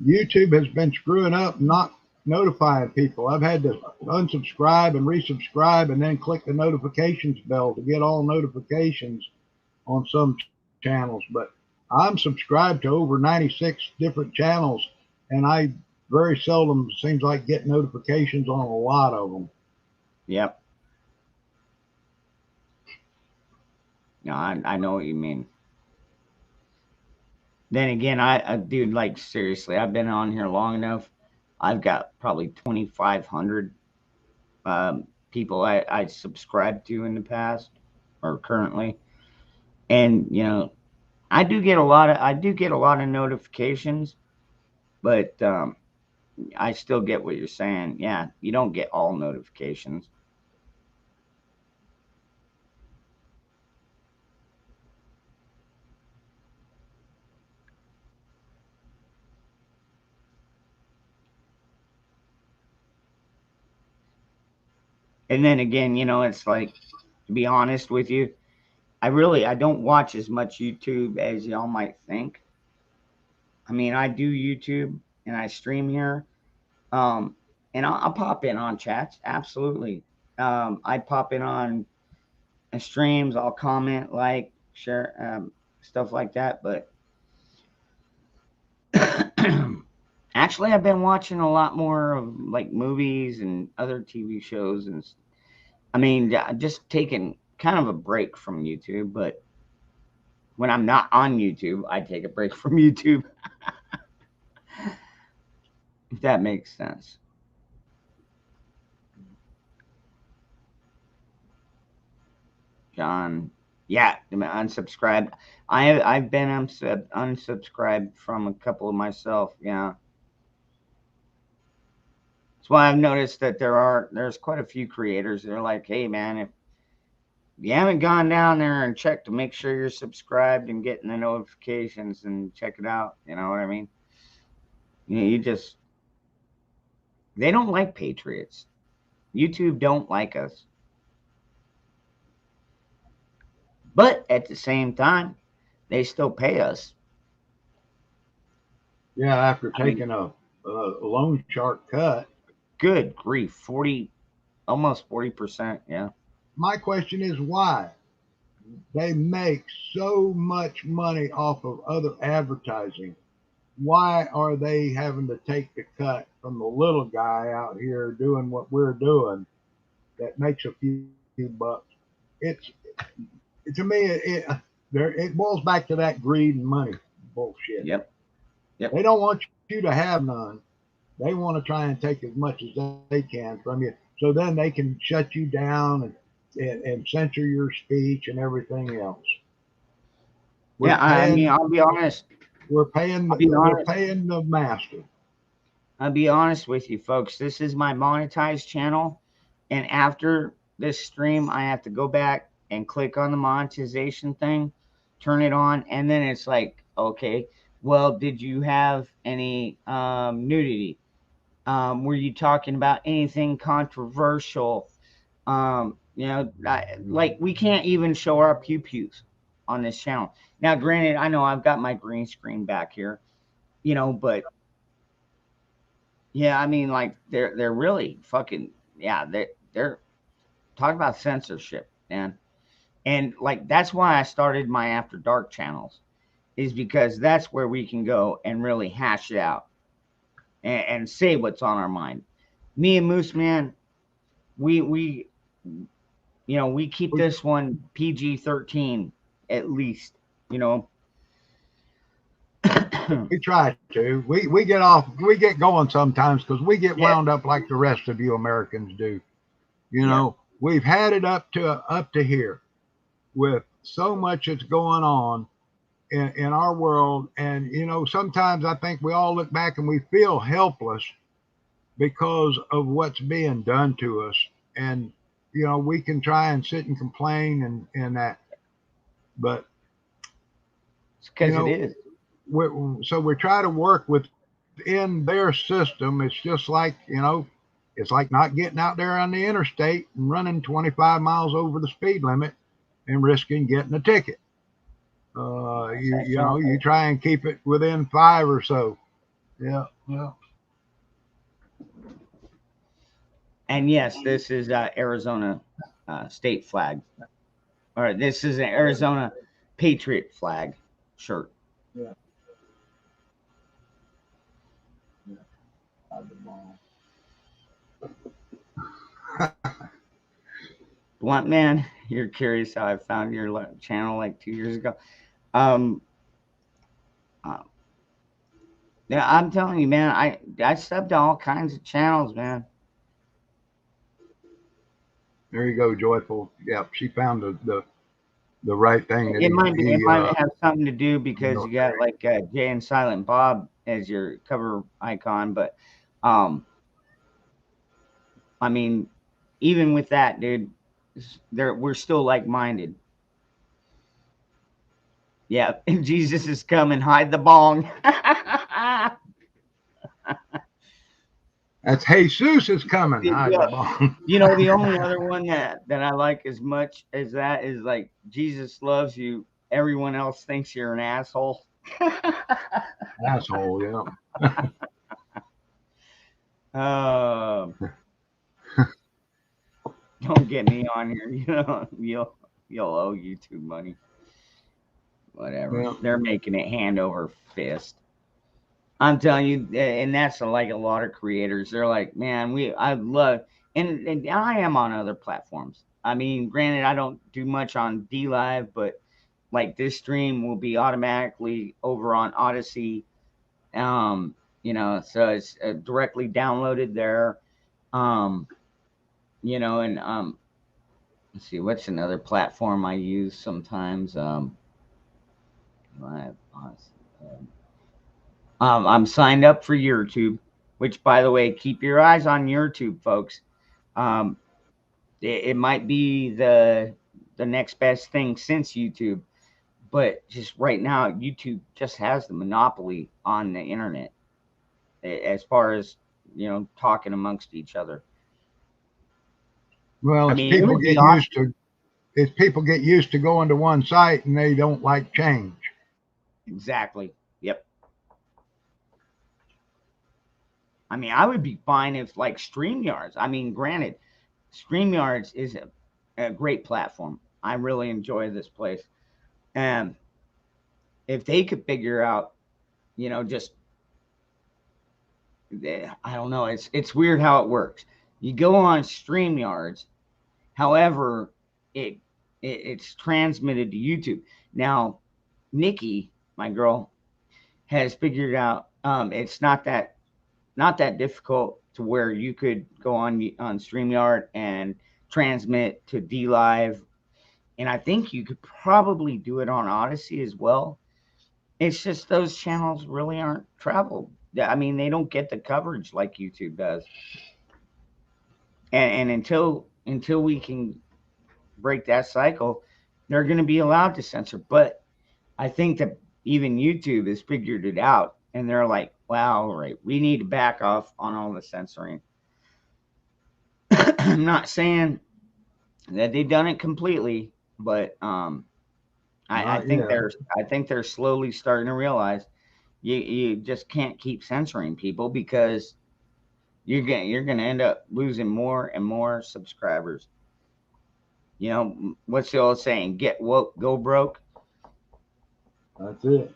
YouTube has been screwing up, not notifying people. I've had to unsubscribe and resubscribe and then click the notifications bell to get all notifications on some channels. But I'm subscribed to over 96 different channels, and I very seldom seems like get notifications on a lot of them. Yep. No, I know what you mean. Then again, dude, like seriously, I've been on here long enough. I've got probably 2,500 people I subscribed to in the past or currently, and you know, I do get a lot of notifications, but I still get what you're saying. Yeah, you don't get all notifications. And then again, you know, it's like, to be honest with you, I don't watch as much YouTube as y'all might think. I mean, I do YouTube and I stream here. Um, and I'll pop in on chats, absolutely. I pop in on streams. I'll comment, like, share, stuff like that. But actually, I've been watching a lot more of like movies and other TV shows, and I mean, just taking kind of a break from YouTube. But when I'm not on YouTube, I take a break from YouTube, if that makes sense. John, yeah, unsubscribed. I've been unsubscribed from a couple of myself. Yeah, that's why I've noticed that there's quite a few creators that are like, hey man, if you haven't gone down there and checked to make sure you're subscribed and getting the notifications and check it out, you know what I mean? You just they don't like patriots. YouTube don't like us, but at the same time, they still pay us. Yeah, after I mean, taking a loan shark cut. good grief, 40, almost 40%. Yeah. My question is why? They make so much money off of other advertising. Why are they having to take the cut from the little guy out here doing what we're doing that makes a few bucks? It's to me it boils back to that greed and money bullshit. Yep. Yep. They don't want you to have none. They want to try and take as much as they can from you, so then they can shut you down and censor your speech and everything else. We're Yeah. I mean, paying. I'll be honest. We're paying. I'll be We're honest. paying the master. I'll be honest with you, folks. This is my monetized channel, and after this stream, I have to go back and click on the monetization thing, turn it on, and then it's like, okay, well, did you have any nudity? Were you talking about anything controversial? You know, like we can't even show our pew pews on this channel. Now, granted, I know I've got my green screen back here, you know, but yeah, I mean, like they're really fucking yeah, they're talking about censorship, man. And like that's why I started my After Dark channels, is because that's where we can go and really hash it out and say what's on our mind. Me and Moose Man, we you know, we keep this one PG-13 at least, you know. We try to. We get off. We get going sometimes because we get Yeah, wound up like the rest of you Americans do. You yeah, know, we've had it up to here with so much that's going on in our world, and you know, sometimes I think we all look back and we feel helpless because of what's being done to us, and you know, we can try and sit and complain and that, but it's you because it know, is. we try to work within their system. It's just like, you know, it's like not getting out there on the interstate and running 25 miles over the speed limit and risking getting a ticket. You know, you try and keep it within five or so. Yeah, yeah. And yes, this is Arizona state flag, or this is an Arizona Patriot flag shirt. Yeah. Yeah. Blunt Man, you're curious how I found your channel like 2 years ago. Um, uh, yeah, I'm telling you, man, I subbed to all kinds of channels, man. There you go, Joyful. Yep, she found the right thing that It might be, it he might have something to do because you got military. like Jay and Silent Bob as your cover icon, but um, I mean, even with that, dude, we're still like minded. Yeah, Jesus is coming. Hide the bong. That's Jesus is coming. Hide the Yeah. bomb. You know, the only other one that I like as much as that is like Jesus loves you. Everyone else thinks you're an asshole. Asshole, yeah. Um, don't get me on here. You know, you'll owe YouTube money. Whatever. Yeah. They're making it hand over fist. I'm telling you, and that's like a lot of creators. They're like, man, I love, and I am on other platforms. I mean, granted, I don't do much on D Live, but like this stream will be automatically over on Odyssey. You know, so it's directly downloaded there. Um, you know, and let's see, what's another platform I use sometimes? Live, Odyssey. I'm signed up for YouTube, which, by the way, keep your eyes on YouTube, folks. Um, it might be the next best thing since YouTube, but just right now, YouTube just has the monopoly on the internet as far as talking amongst each other. Well, I as mean, it people would be get awesome. used to as people get used to going to one site and they don't like change. Exactly. Yep. I mean, I would be fine if like StreamYards. I mean, granted, StreamYards is a great platform. I really enjoy this place. And if they could figure out, just I don't know, it's weird how it works. You go on StreamYards, however, it's transmitted to YouTube. Now, Nikki, my girl, has figured out it's not that difficult to where you could go on StreamYard and transmit to D Live, and I think you could probably do it on Odyssey as well. It's just those channels really aren't traveled. I mean, they don't get the coverage like YouTube does, and until we can break that cycle, they're going to be allowed to censor. But I think that even YouTube has figured it out, and they're like, "Wow, all right, we need to back off on all the censoring." I'm not saying that they've done it completely, but I Not think yet. they're slowly starting to realize you just can't keep censoring people because you're gonna end up losing more and more subscribers. You know what's the old saying? Get woke, go broke. That's it.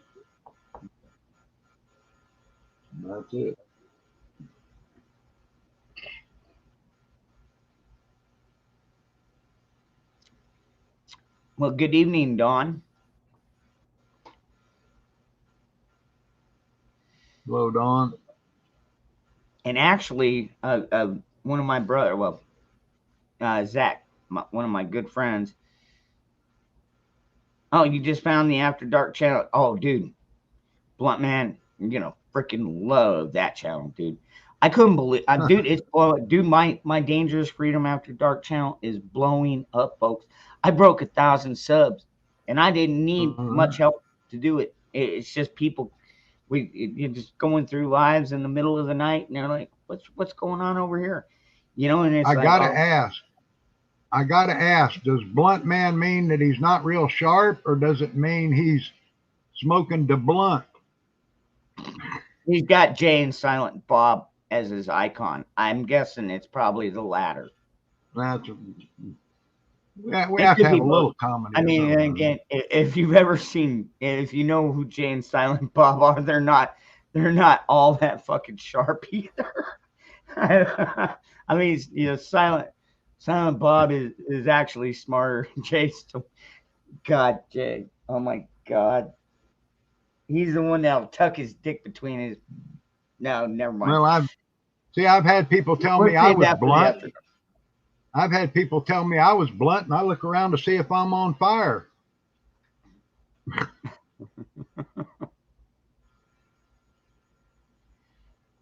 That's it. Well, good evening, Dawn. Hello, Don. And actually, one of my brother, well, Zach, one of my good friends. Oh, you just found the After Dark channel? Oh, dude, Blunt Man, freaking love that channel, dude. I couldn't believe, dude. It's blowing, dude. My Dangerous Freedom After Dark channel is blowing up, folks. I broke 1,000 subs, and I didn't need much help to do it. It's just people. You're just going through lives in the middle of the night, and they're like, "What's going on over here?" And it's I like, gotta "Oh, ask. I gotta ask. Does blunt man mean that he's not real sharp, or does it mean he's smoking the blunt? he's got Jay and Silent Bob as his icon. I'm guessing it's probably the latter. That's yeah, we It have to could have be a both. little comedy I or mean, something. again, if you've ever seen, if you know who Jay and Silent Bob are, they're not all that fucking sharp either. I mean, you know, Silent Bob is actually smarter than Jay. So, God, Jay, oh my God, he's the one that'll tuck his dick between his. No, never mind. Well, I've had people tell We'll me I save was that for the blunt. after. I've had people tell me I was blunt, and I look around to see if I'm on fire.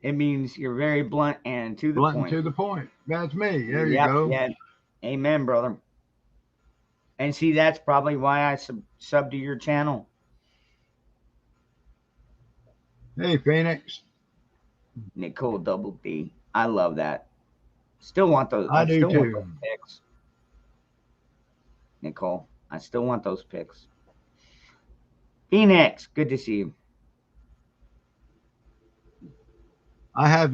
It means you're very blunt and to the Blunt and point. to the point. That's me. There you Yep, go. yeah. Amen, brother. And see, that's probably why I sub to your channel. Hey, Phoenix. Nicole Double D. I love that. Still want those. I I do still want those too. pics, Nicole. I still want those pics. Phoenix, good to see you. I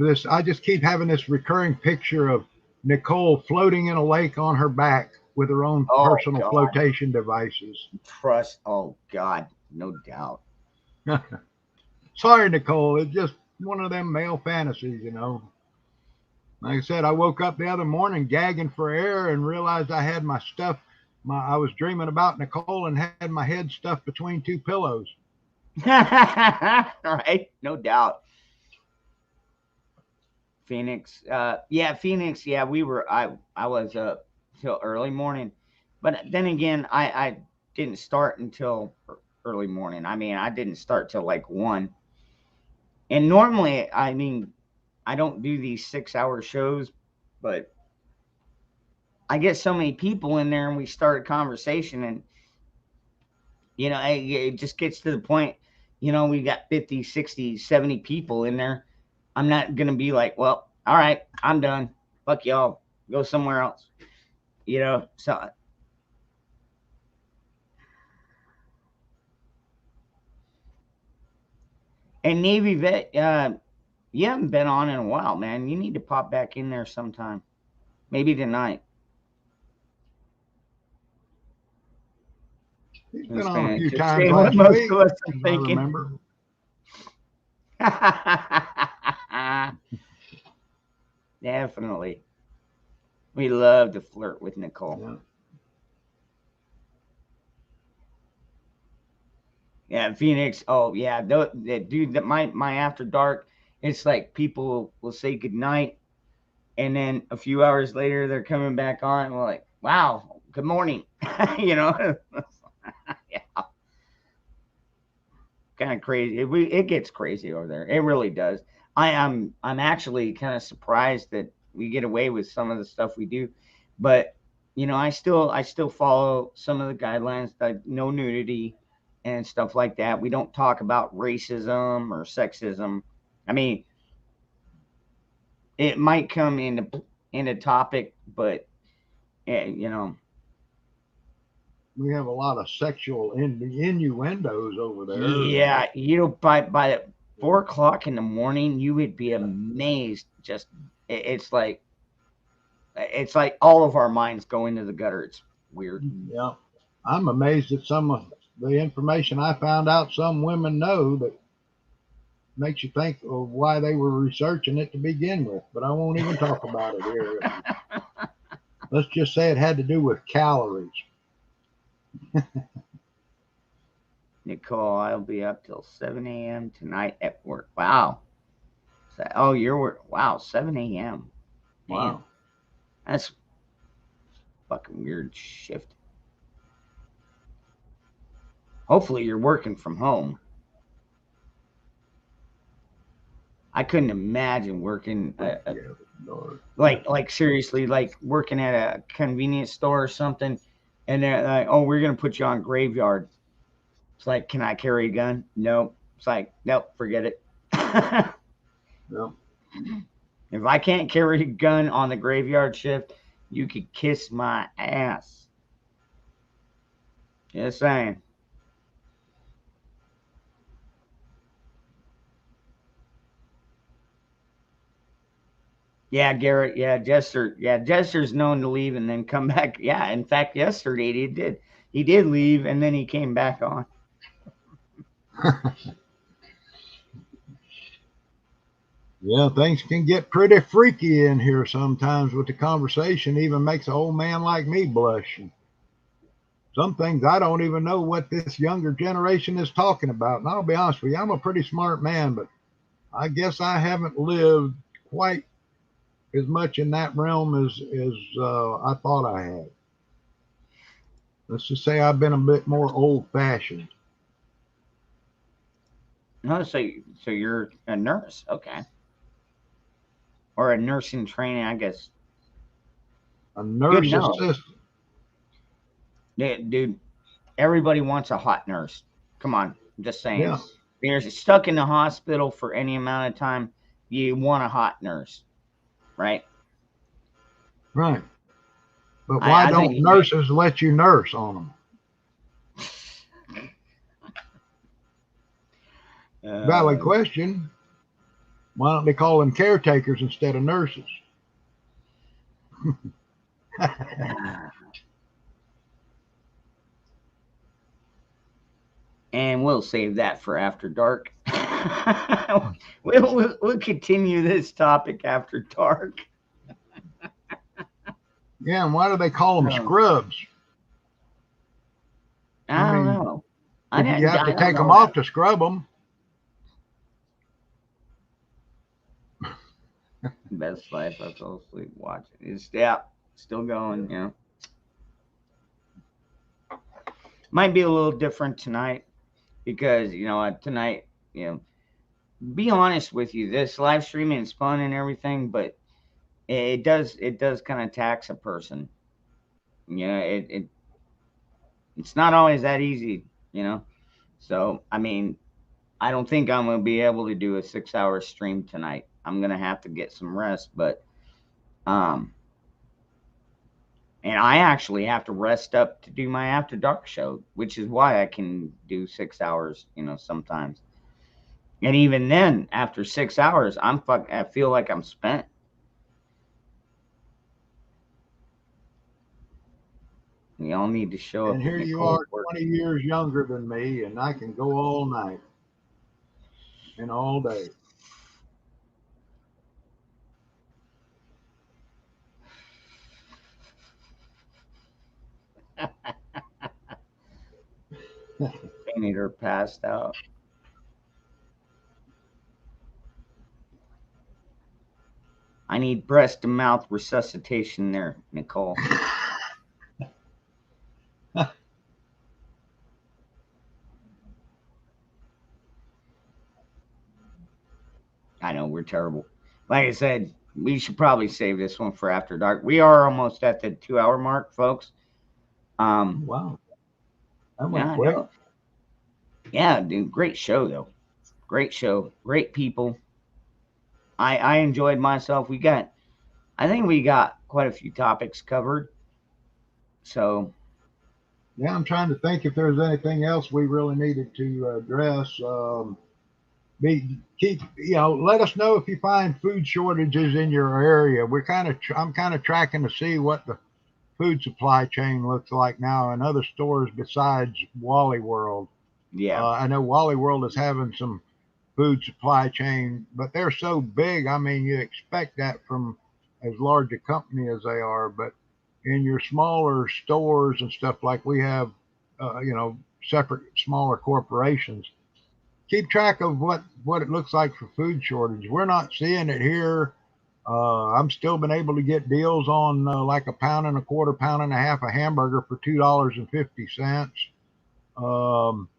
just keep having this recurring picture of Nicole floating in a lake on her back with her own Oh personal God, flotation devices. trust. Oh God, no doubt. Sorry, Nicole. It's just one of them male fantasies, you know. Like I said, I woke up the other morning gagging for air and realized I had my stuff. I was dreaming about Nicole and had my head stuffed between two pillows. Right, no doubt. Phoenix, yeah, Phoenix, yeah, I was up till early morning, but then again, I didn't start until early morning. I mean, I didn't start till like 1. And normally, I mean, I don't do these 6-hour shows, but I get so many people in there and we start a conversation, and you know, it just gets to the point, you know, we got 50, 60, 70 people in there. I'm not going to be like, well, all right, I'm done. Fuck y'all. Go somewhere else. You know, so. And Navy Vet, you haven't been on in a while, man. You need to pop back in there sometime. Maybe tonight. He's been It's on a been few times interesting what last most week, of us as are I thinking. remember. Definitely. We love to flirt with Nicole. Yeah. Yeah, Phoenix. Oh yeah, dude. That my after dark. It's like people will say goodnight, and then a few hours later they're coming back on. And we're like, wow, good morning. You know, yeah, kind of crazy. It gets crazy over there. It really does. I'm actually kind of surprised that we get away with some of the stuff we do, but you know, I still follow some of the guidelines, like no nudity and stuff like that. We don't talk about racism or sexism. I mean, it might come into topic, but you know, We have a lot of sexual innuendos over there. yeah, you know, by 4 o'clock in the morning, you would be amazed. Just it's like all of our minds go into the gutter. It's weird. Yeah. I'm amazed at some of the information I found out some women know that makes you think of why they were researching it to begin with. But I won't even talk about it here. Let's just say it had to do with calories. Nicole, I'll be up till 7 a.m. tonight at work. Wow. Oh, you're work. Wow, 7 a.m. Man, Wow. that's fucking weird shift. Hopefully, you're working from home. I couldn't imagine working like seriously, like working at a convenience store or something, and they're like, "Oh, we're gonna put you on graveyard." It's like, "Can I carry a gun?" No. It's like, nope, forget it. Yeah. If I can't carry a gun on the graveyard shift, you could kiss my ass. Just saying. Yeah, Garrett. Yeah, Jester. Yeah, Jester's known to leave and then come back. Yeah, in fact, yesterday he did. He did leave and then he came back on. Yeah, things can get pretty freaky in here sometimes with the conversation. Even makes an old man like me blush. Some things I don't even know what this younger generation is talking about. And I'll be honest with you, I'm a pretty smart man, but I guess I haven't lived quite as much in that realm as I thought I had. Let's just say I've been a bit more old fashioned. No, so you're a nurse, okay, or a nursing training, I guess. A Good nurse no, assistant. dude. Everybody wants a hot nurse. Come on, I'm just saying. Yeah, You're stuck in the hospital for any amount of time. You want a hot nurse, right? right. But why I think don't nurses let you nurse on them? Valid uh, question. Why don't they call them caretakers instead of nurses? and we'll save that for after dark. We'll continue this topic after dark. Yeah, and why do they call them No, scrubs? I I don't mean, know. if you have to I don't take them know off that. to scrub them, Best life. I fell asleep watching. It's yeah, still going. You know, might be a little different tonight because tonight be honest with you, this live streaming is fun and everything, but it does kind of tax a person. It's not always that easy. You know, so I mean, I don't think I'm gonna be able to do a 6 hour stream tonight. I'm gonna have to get some rest, but um, and I actually have to rest up to do my after dark show, which is why I can do 6 hours. Sometimes, and even then, after 6 hours, I feel like I'm spent. We all need to show and up at here you are Nicole's work. 20 years younger than me, and I can go all night and all day. Fainted or passed out. I need breast to mouth resuscitation there, Nicole. I know we're terrible. Like I said, we should probably save this one for after dark. We are almost at the 2 hour mark, folks. Wow, that Yeah, went I quick. know. Yeah, dude, great show though. Great show. Great people. I enjoyed myself. I think we got quite a few topics covered. So Yeah, I'm trying to think if there's anything else we really needed to address. Let us know if you find food shortages in your area. I'm kind of tracking to see what the food supply chain looks like now in other stores besides Wally World. yeah, I know Wally World is having some food supply chain, but they're so big. I mean, you expect that from as large a company as they are, but in your smaller stores and stuff like we have, separate smaller corporations, keep track of what it looks like for food shortage. We're not seeing it here. I'm still been able to get deals on like a pound and a quarter, pound and a half a hamburger for $2.50. Um,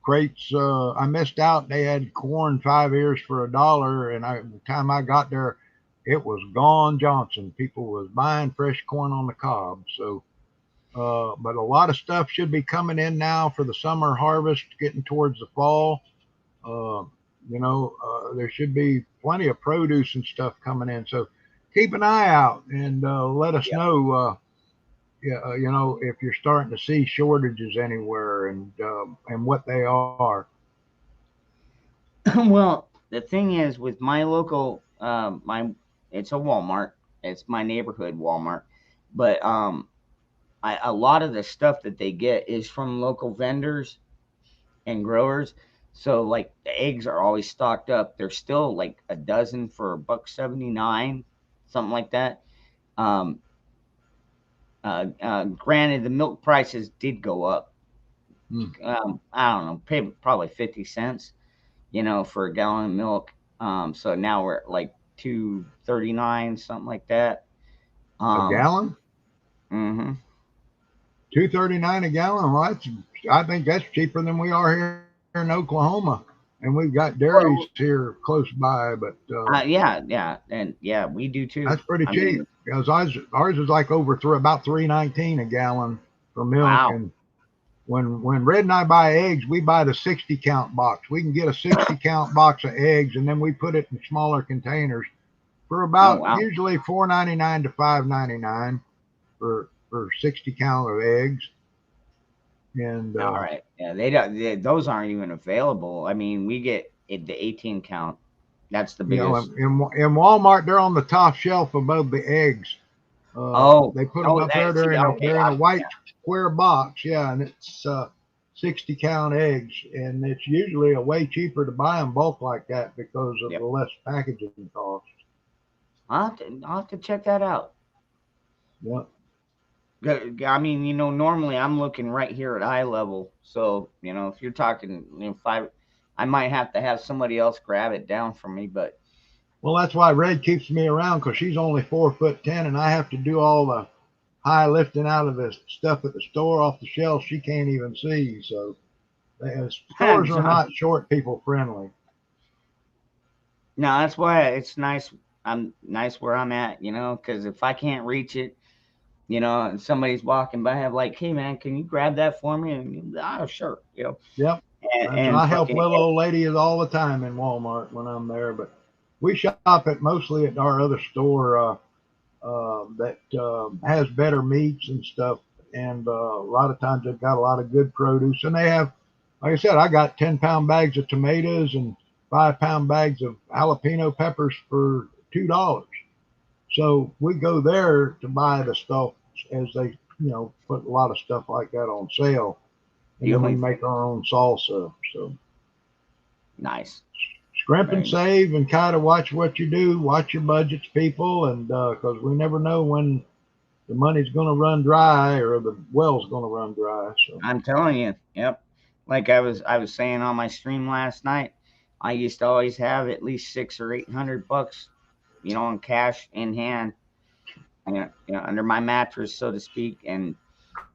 Crates. I missed out. They had corn 5 ears for $1, and the time I got there, it was gone. Johnson. People was buying fresh corn on the cob. So, but a lot of stuff should be coming in now for the summer harvest, getting towards the fall. Uh, there should be plenty of produce and stuff coming in. So keep an eye out and let us yeah. know. Yeah, if you're starting to see shortages anywhere and what they are. Well, the thing is, with my local, my it's a Walmart. It's my neighborhood Walmart, but a lot of the stuff that they get is from local vendors and growers. So like the eggs are always stocked up. They're still like a dozen for $1.79, something like that. Um, Granted, the milk prices did go up. Hmm. I don't know, pay probably 50 cents, for a gallon of milk. So now we're at like 2.39, something like that. A Um, gallon, hmm 2.39 a gallon. Well, I think that's cheaper than we are here in Oklahoma, and we've got dairies Well, here close by. But yeah, yeah, and yeah, we do too. that's pretty I cheap mean, because ours is like over through about 3.19 a gallon for milk. wow. And when Red and I buy eggs, we buy the 60 count box. We can get a 60 count box of eggs, and then we put it in smaller containers for Oh, about wow. usually 4.99 to 5.99 for 60 count of eggs. And All right. Yeah, they don't. Those aren't even available. I mean, we get the 18 count. That's the you know, biggest. in Walmart, they're on the top shelf above the eggs. Oh, They put them oh, up there. that. See, okay. They're in a Yeah. white square box, yeah, and it's 60 count eggs, and it's usually a way cheaper to buy them bulk like that because of the Yep. less packaging costs. I'll have to check that out. Yeah, I mean, normally I'm looking right here at eye level. So, if you're talking, five, I might have to have somebody else grab it down for me. But well, that's why Red keeps me around because she's only 4'10", and I have to do all the high lifting out of the stuff at the store off the shelf she can't even see. So stores are John, not short people friendly. no, that's why it's nice. I'm nice where I'm at, because if I can't reach it, and somebody's walking by, I'm like, hey man, can you grab that for me? And oh, sure, Yep. So and I help fucking little old ladies all the time in Walmart when I'm there, but we shop at mostly at our other store that has better meats and stuff, and a lot of times they've got a lot of good produce, and they have, like I said, I got 10-pound bags of tomatoes and 5-pound bags of jalapeno peppers for $2. So we go there to buy the stuff as they, put a lot of stuff like that on sale, and the then we only thing, make our own salsa. So nice, scrimp and very nice. save and kind of watch what you do, watch your budgets, people, and because we never know when the money's going to run dry or the well's going to run dry. So I'm telling you, yep. Like I was saying on my stream last night, I used to always have at least 600 or 800 bucks, in cash in hand, under my mattress, so to speak. And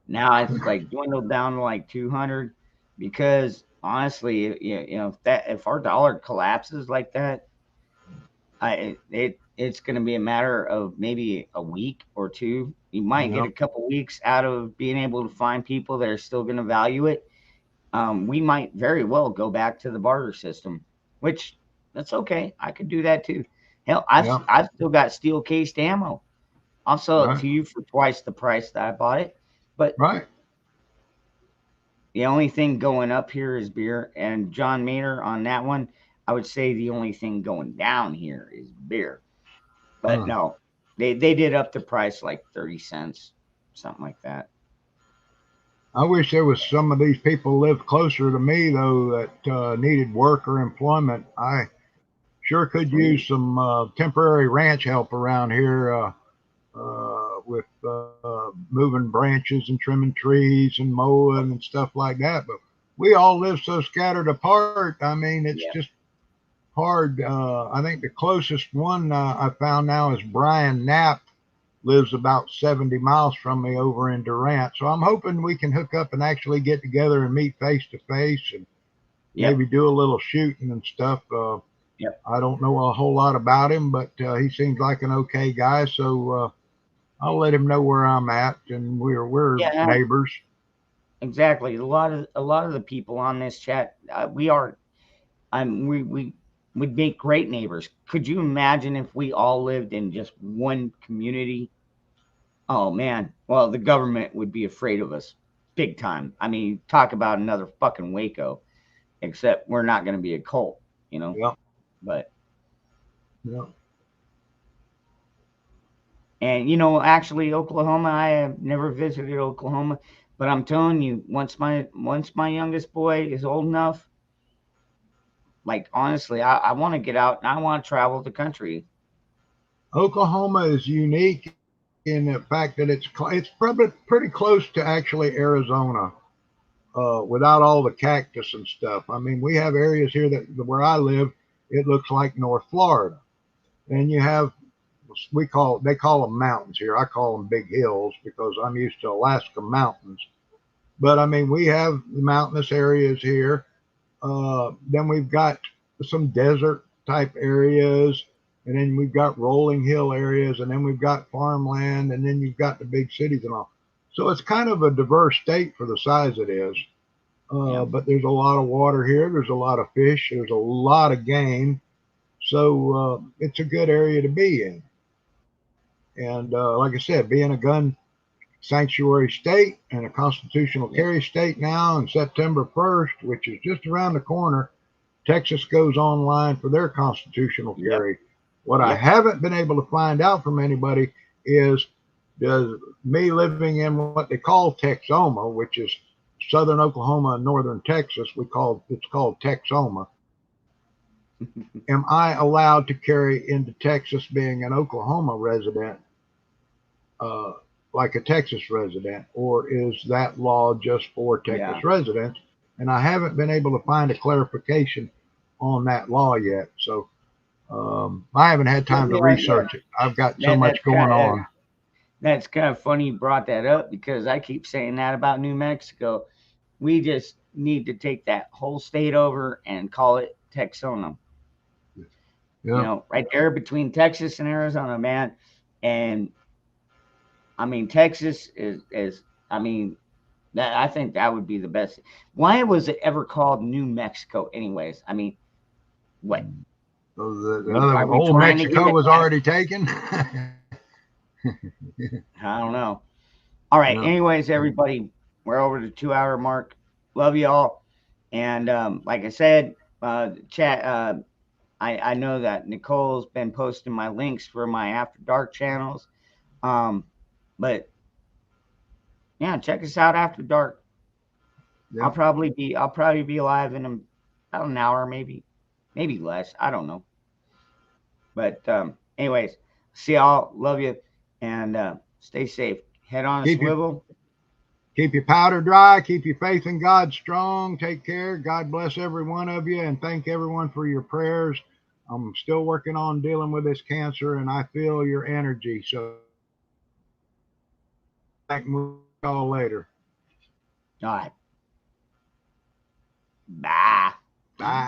now it's like dwindled down to like 200, because honestly, if our dollar collapses like that, it's going to be a matter of maybe a week or two. You might get yeah, a couple weeks out of being able to find people that are still going to value it. We might very well go back to the barter system, which that's okay. I could do that too. Hell, I've yeah, I've still got steel cased ammo. I'll sell it right, to you for twice the price that I bought it. But right. the only thing going up here is beer. And John Maynard on that one, I would say the only thing going down here is beer. But Huh. no, they did up the price like 30 cents, something like that. I wish there was some of these people lived closer to me though that needed work or employment. I sure could use Sweet. some temporary ranch help around here with moving branches and trimming trees and mowing and stuff like that. But we all live so scattered apart. I mean, it's Yeah. just hard. I think the closest one I found now is Brian Knapp, lives about 70 miles from me over in Durant. So I'm hoping we can hook up and actually get together and meet face to face and Yep. maybe do a little shooting and stuff. Yep. I don't know a whole lot about him, but he seems like an okay guy. So I'll let him know where I'm at, and we're Yeah. neighbors. Exactly. A lot of the people on this chat, we are. We would make great neighbors. Could you imagine if we all lived in just one community? Oh man. Well, the government would be afraid of us big time. I mean, talk about another fucking Waco. Except we're not going to be a cult. Yeah, But yeah. And actually, Oklahoma, I have never visited Oklahoma, but I'm telling you, once my youngest boy is old enough, like honestly, I want to get out and I want to travel the country. Oklahoma is unique in the fact that it's probably pretty close to actually Arizona, without all the cactus and stuff. I mean, we have areas here that where I live, it looks like North Florida, and you have they call them mountains here. I call them big hills because I'm used to Alaska mountains. But I mean, we have mountainous areas here. Then we've got some desert type areas, and then we've got rolling hill areas, and then we've got farmland, and then you've got the big cities and all. So it's kind of a diverse state for the size it is. Yeah. But there's a lot of water here. There's a lot of fish. There's a lot of game. So it's a good area to be in. And like I said, being a gun sanctuary state and a constitutional Yeah. carry state now, on September 1st, which is just around the corner, Texas goes online for their constitutional Yep. carry. What I Yep. haven't been able to find out from anybody is, does me living in what they call Texoma, which is southern Oklahoma and northern Texas, it's called Texoma. Am I allowed to carry into Texas being an Oklahoma resident, uh, like a Texas resident, or is that law just for Yeah. Texas residents? And I haven't been able to find a clarification on that law yet. So I haven't had time to Yeah. Yeah. research it. I've got so That much that's going kind of on. that's kind of funny you brought that up because I keep saying that about New Mexico. We just need to take that whole state over and call it Texona. Yeah. Right there between Texas and Arizona, man. And I mean, Texas is I mean, that I think that would be the best. Why was it ever called New Mexico, anyways? I mean, what? So the Are other we old trying to give Mexico it was back? already taken. I don't know. All right. Yeah. Anyways, everybody, we're over the 2 hour mark. Love you all. And like I said, chat. I know that Nicole's been posting my links for my After Dark channels. Um, but yeah, check us out after dark. I'll Yep. probably be alive in about an hour, maybe less. I don't know. But anyways, see y'all. Love you, and stay safe. Head on a Keep your swivel. keep your powder dry. Keep your faith in God strong. Take care. God bless every one of you, and thank everyone for your prayers. I'm still working on dealing with this cancer, and I feel your energy. So thank you all later. All right. Bye. Bye.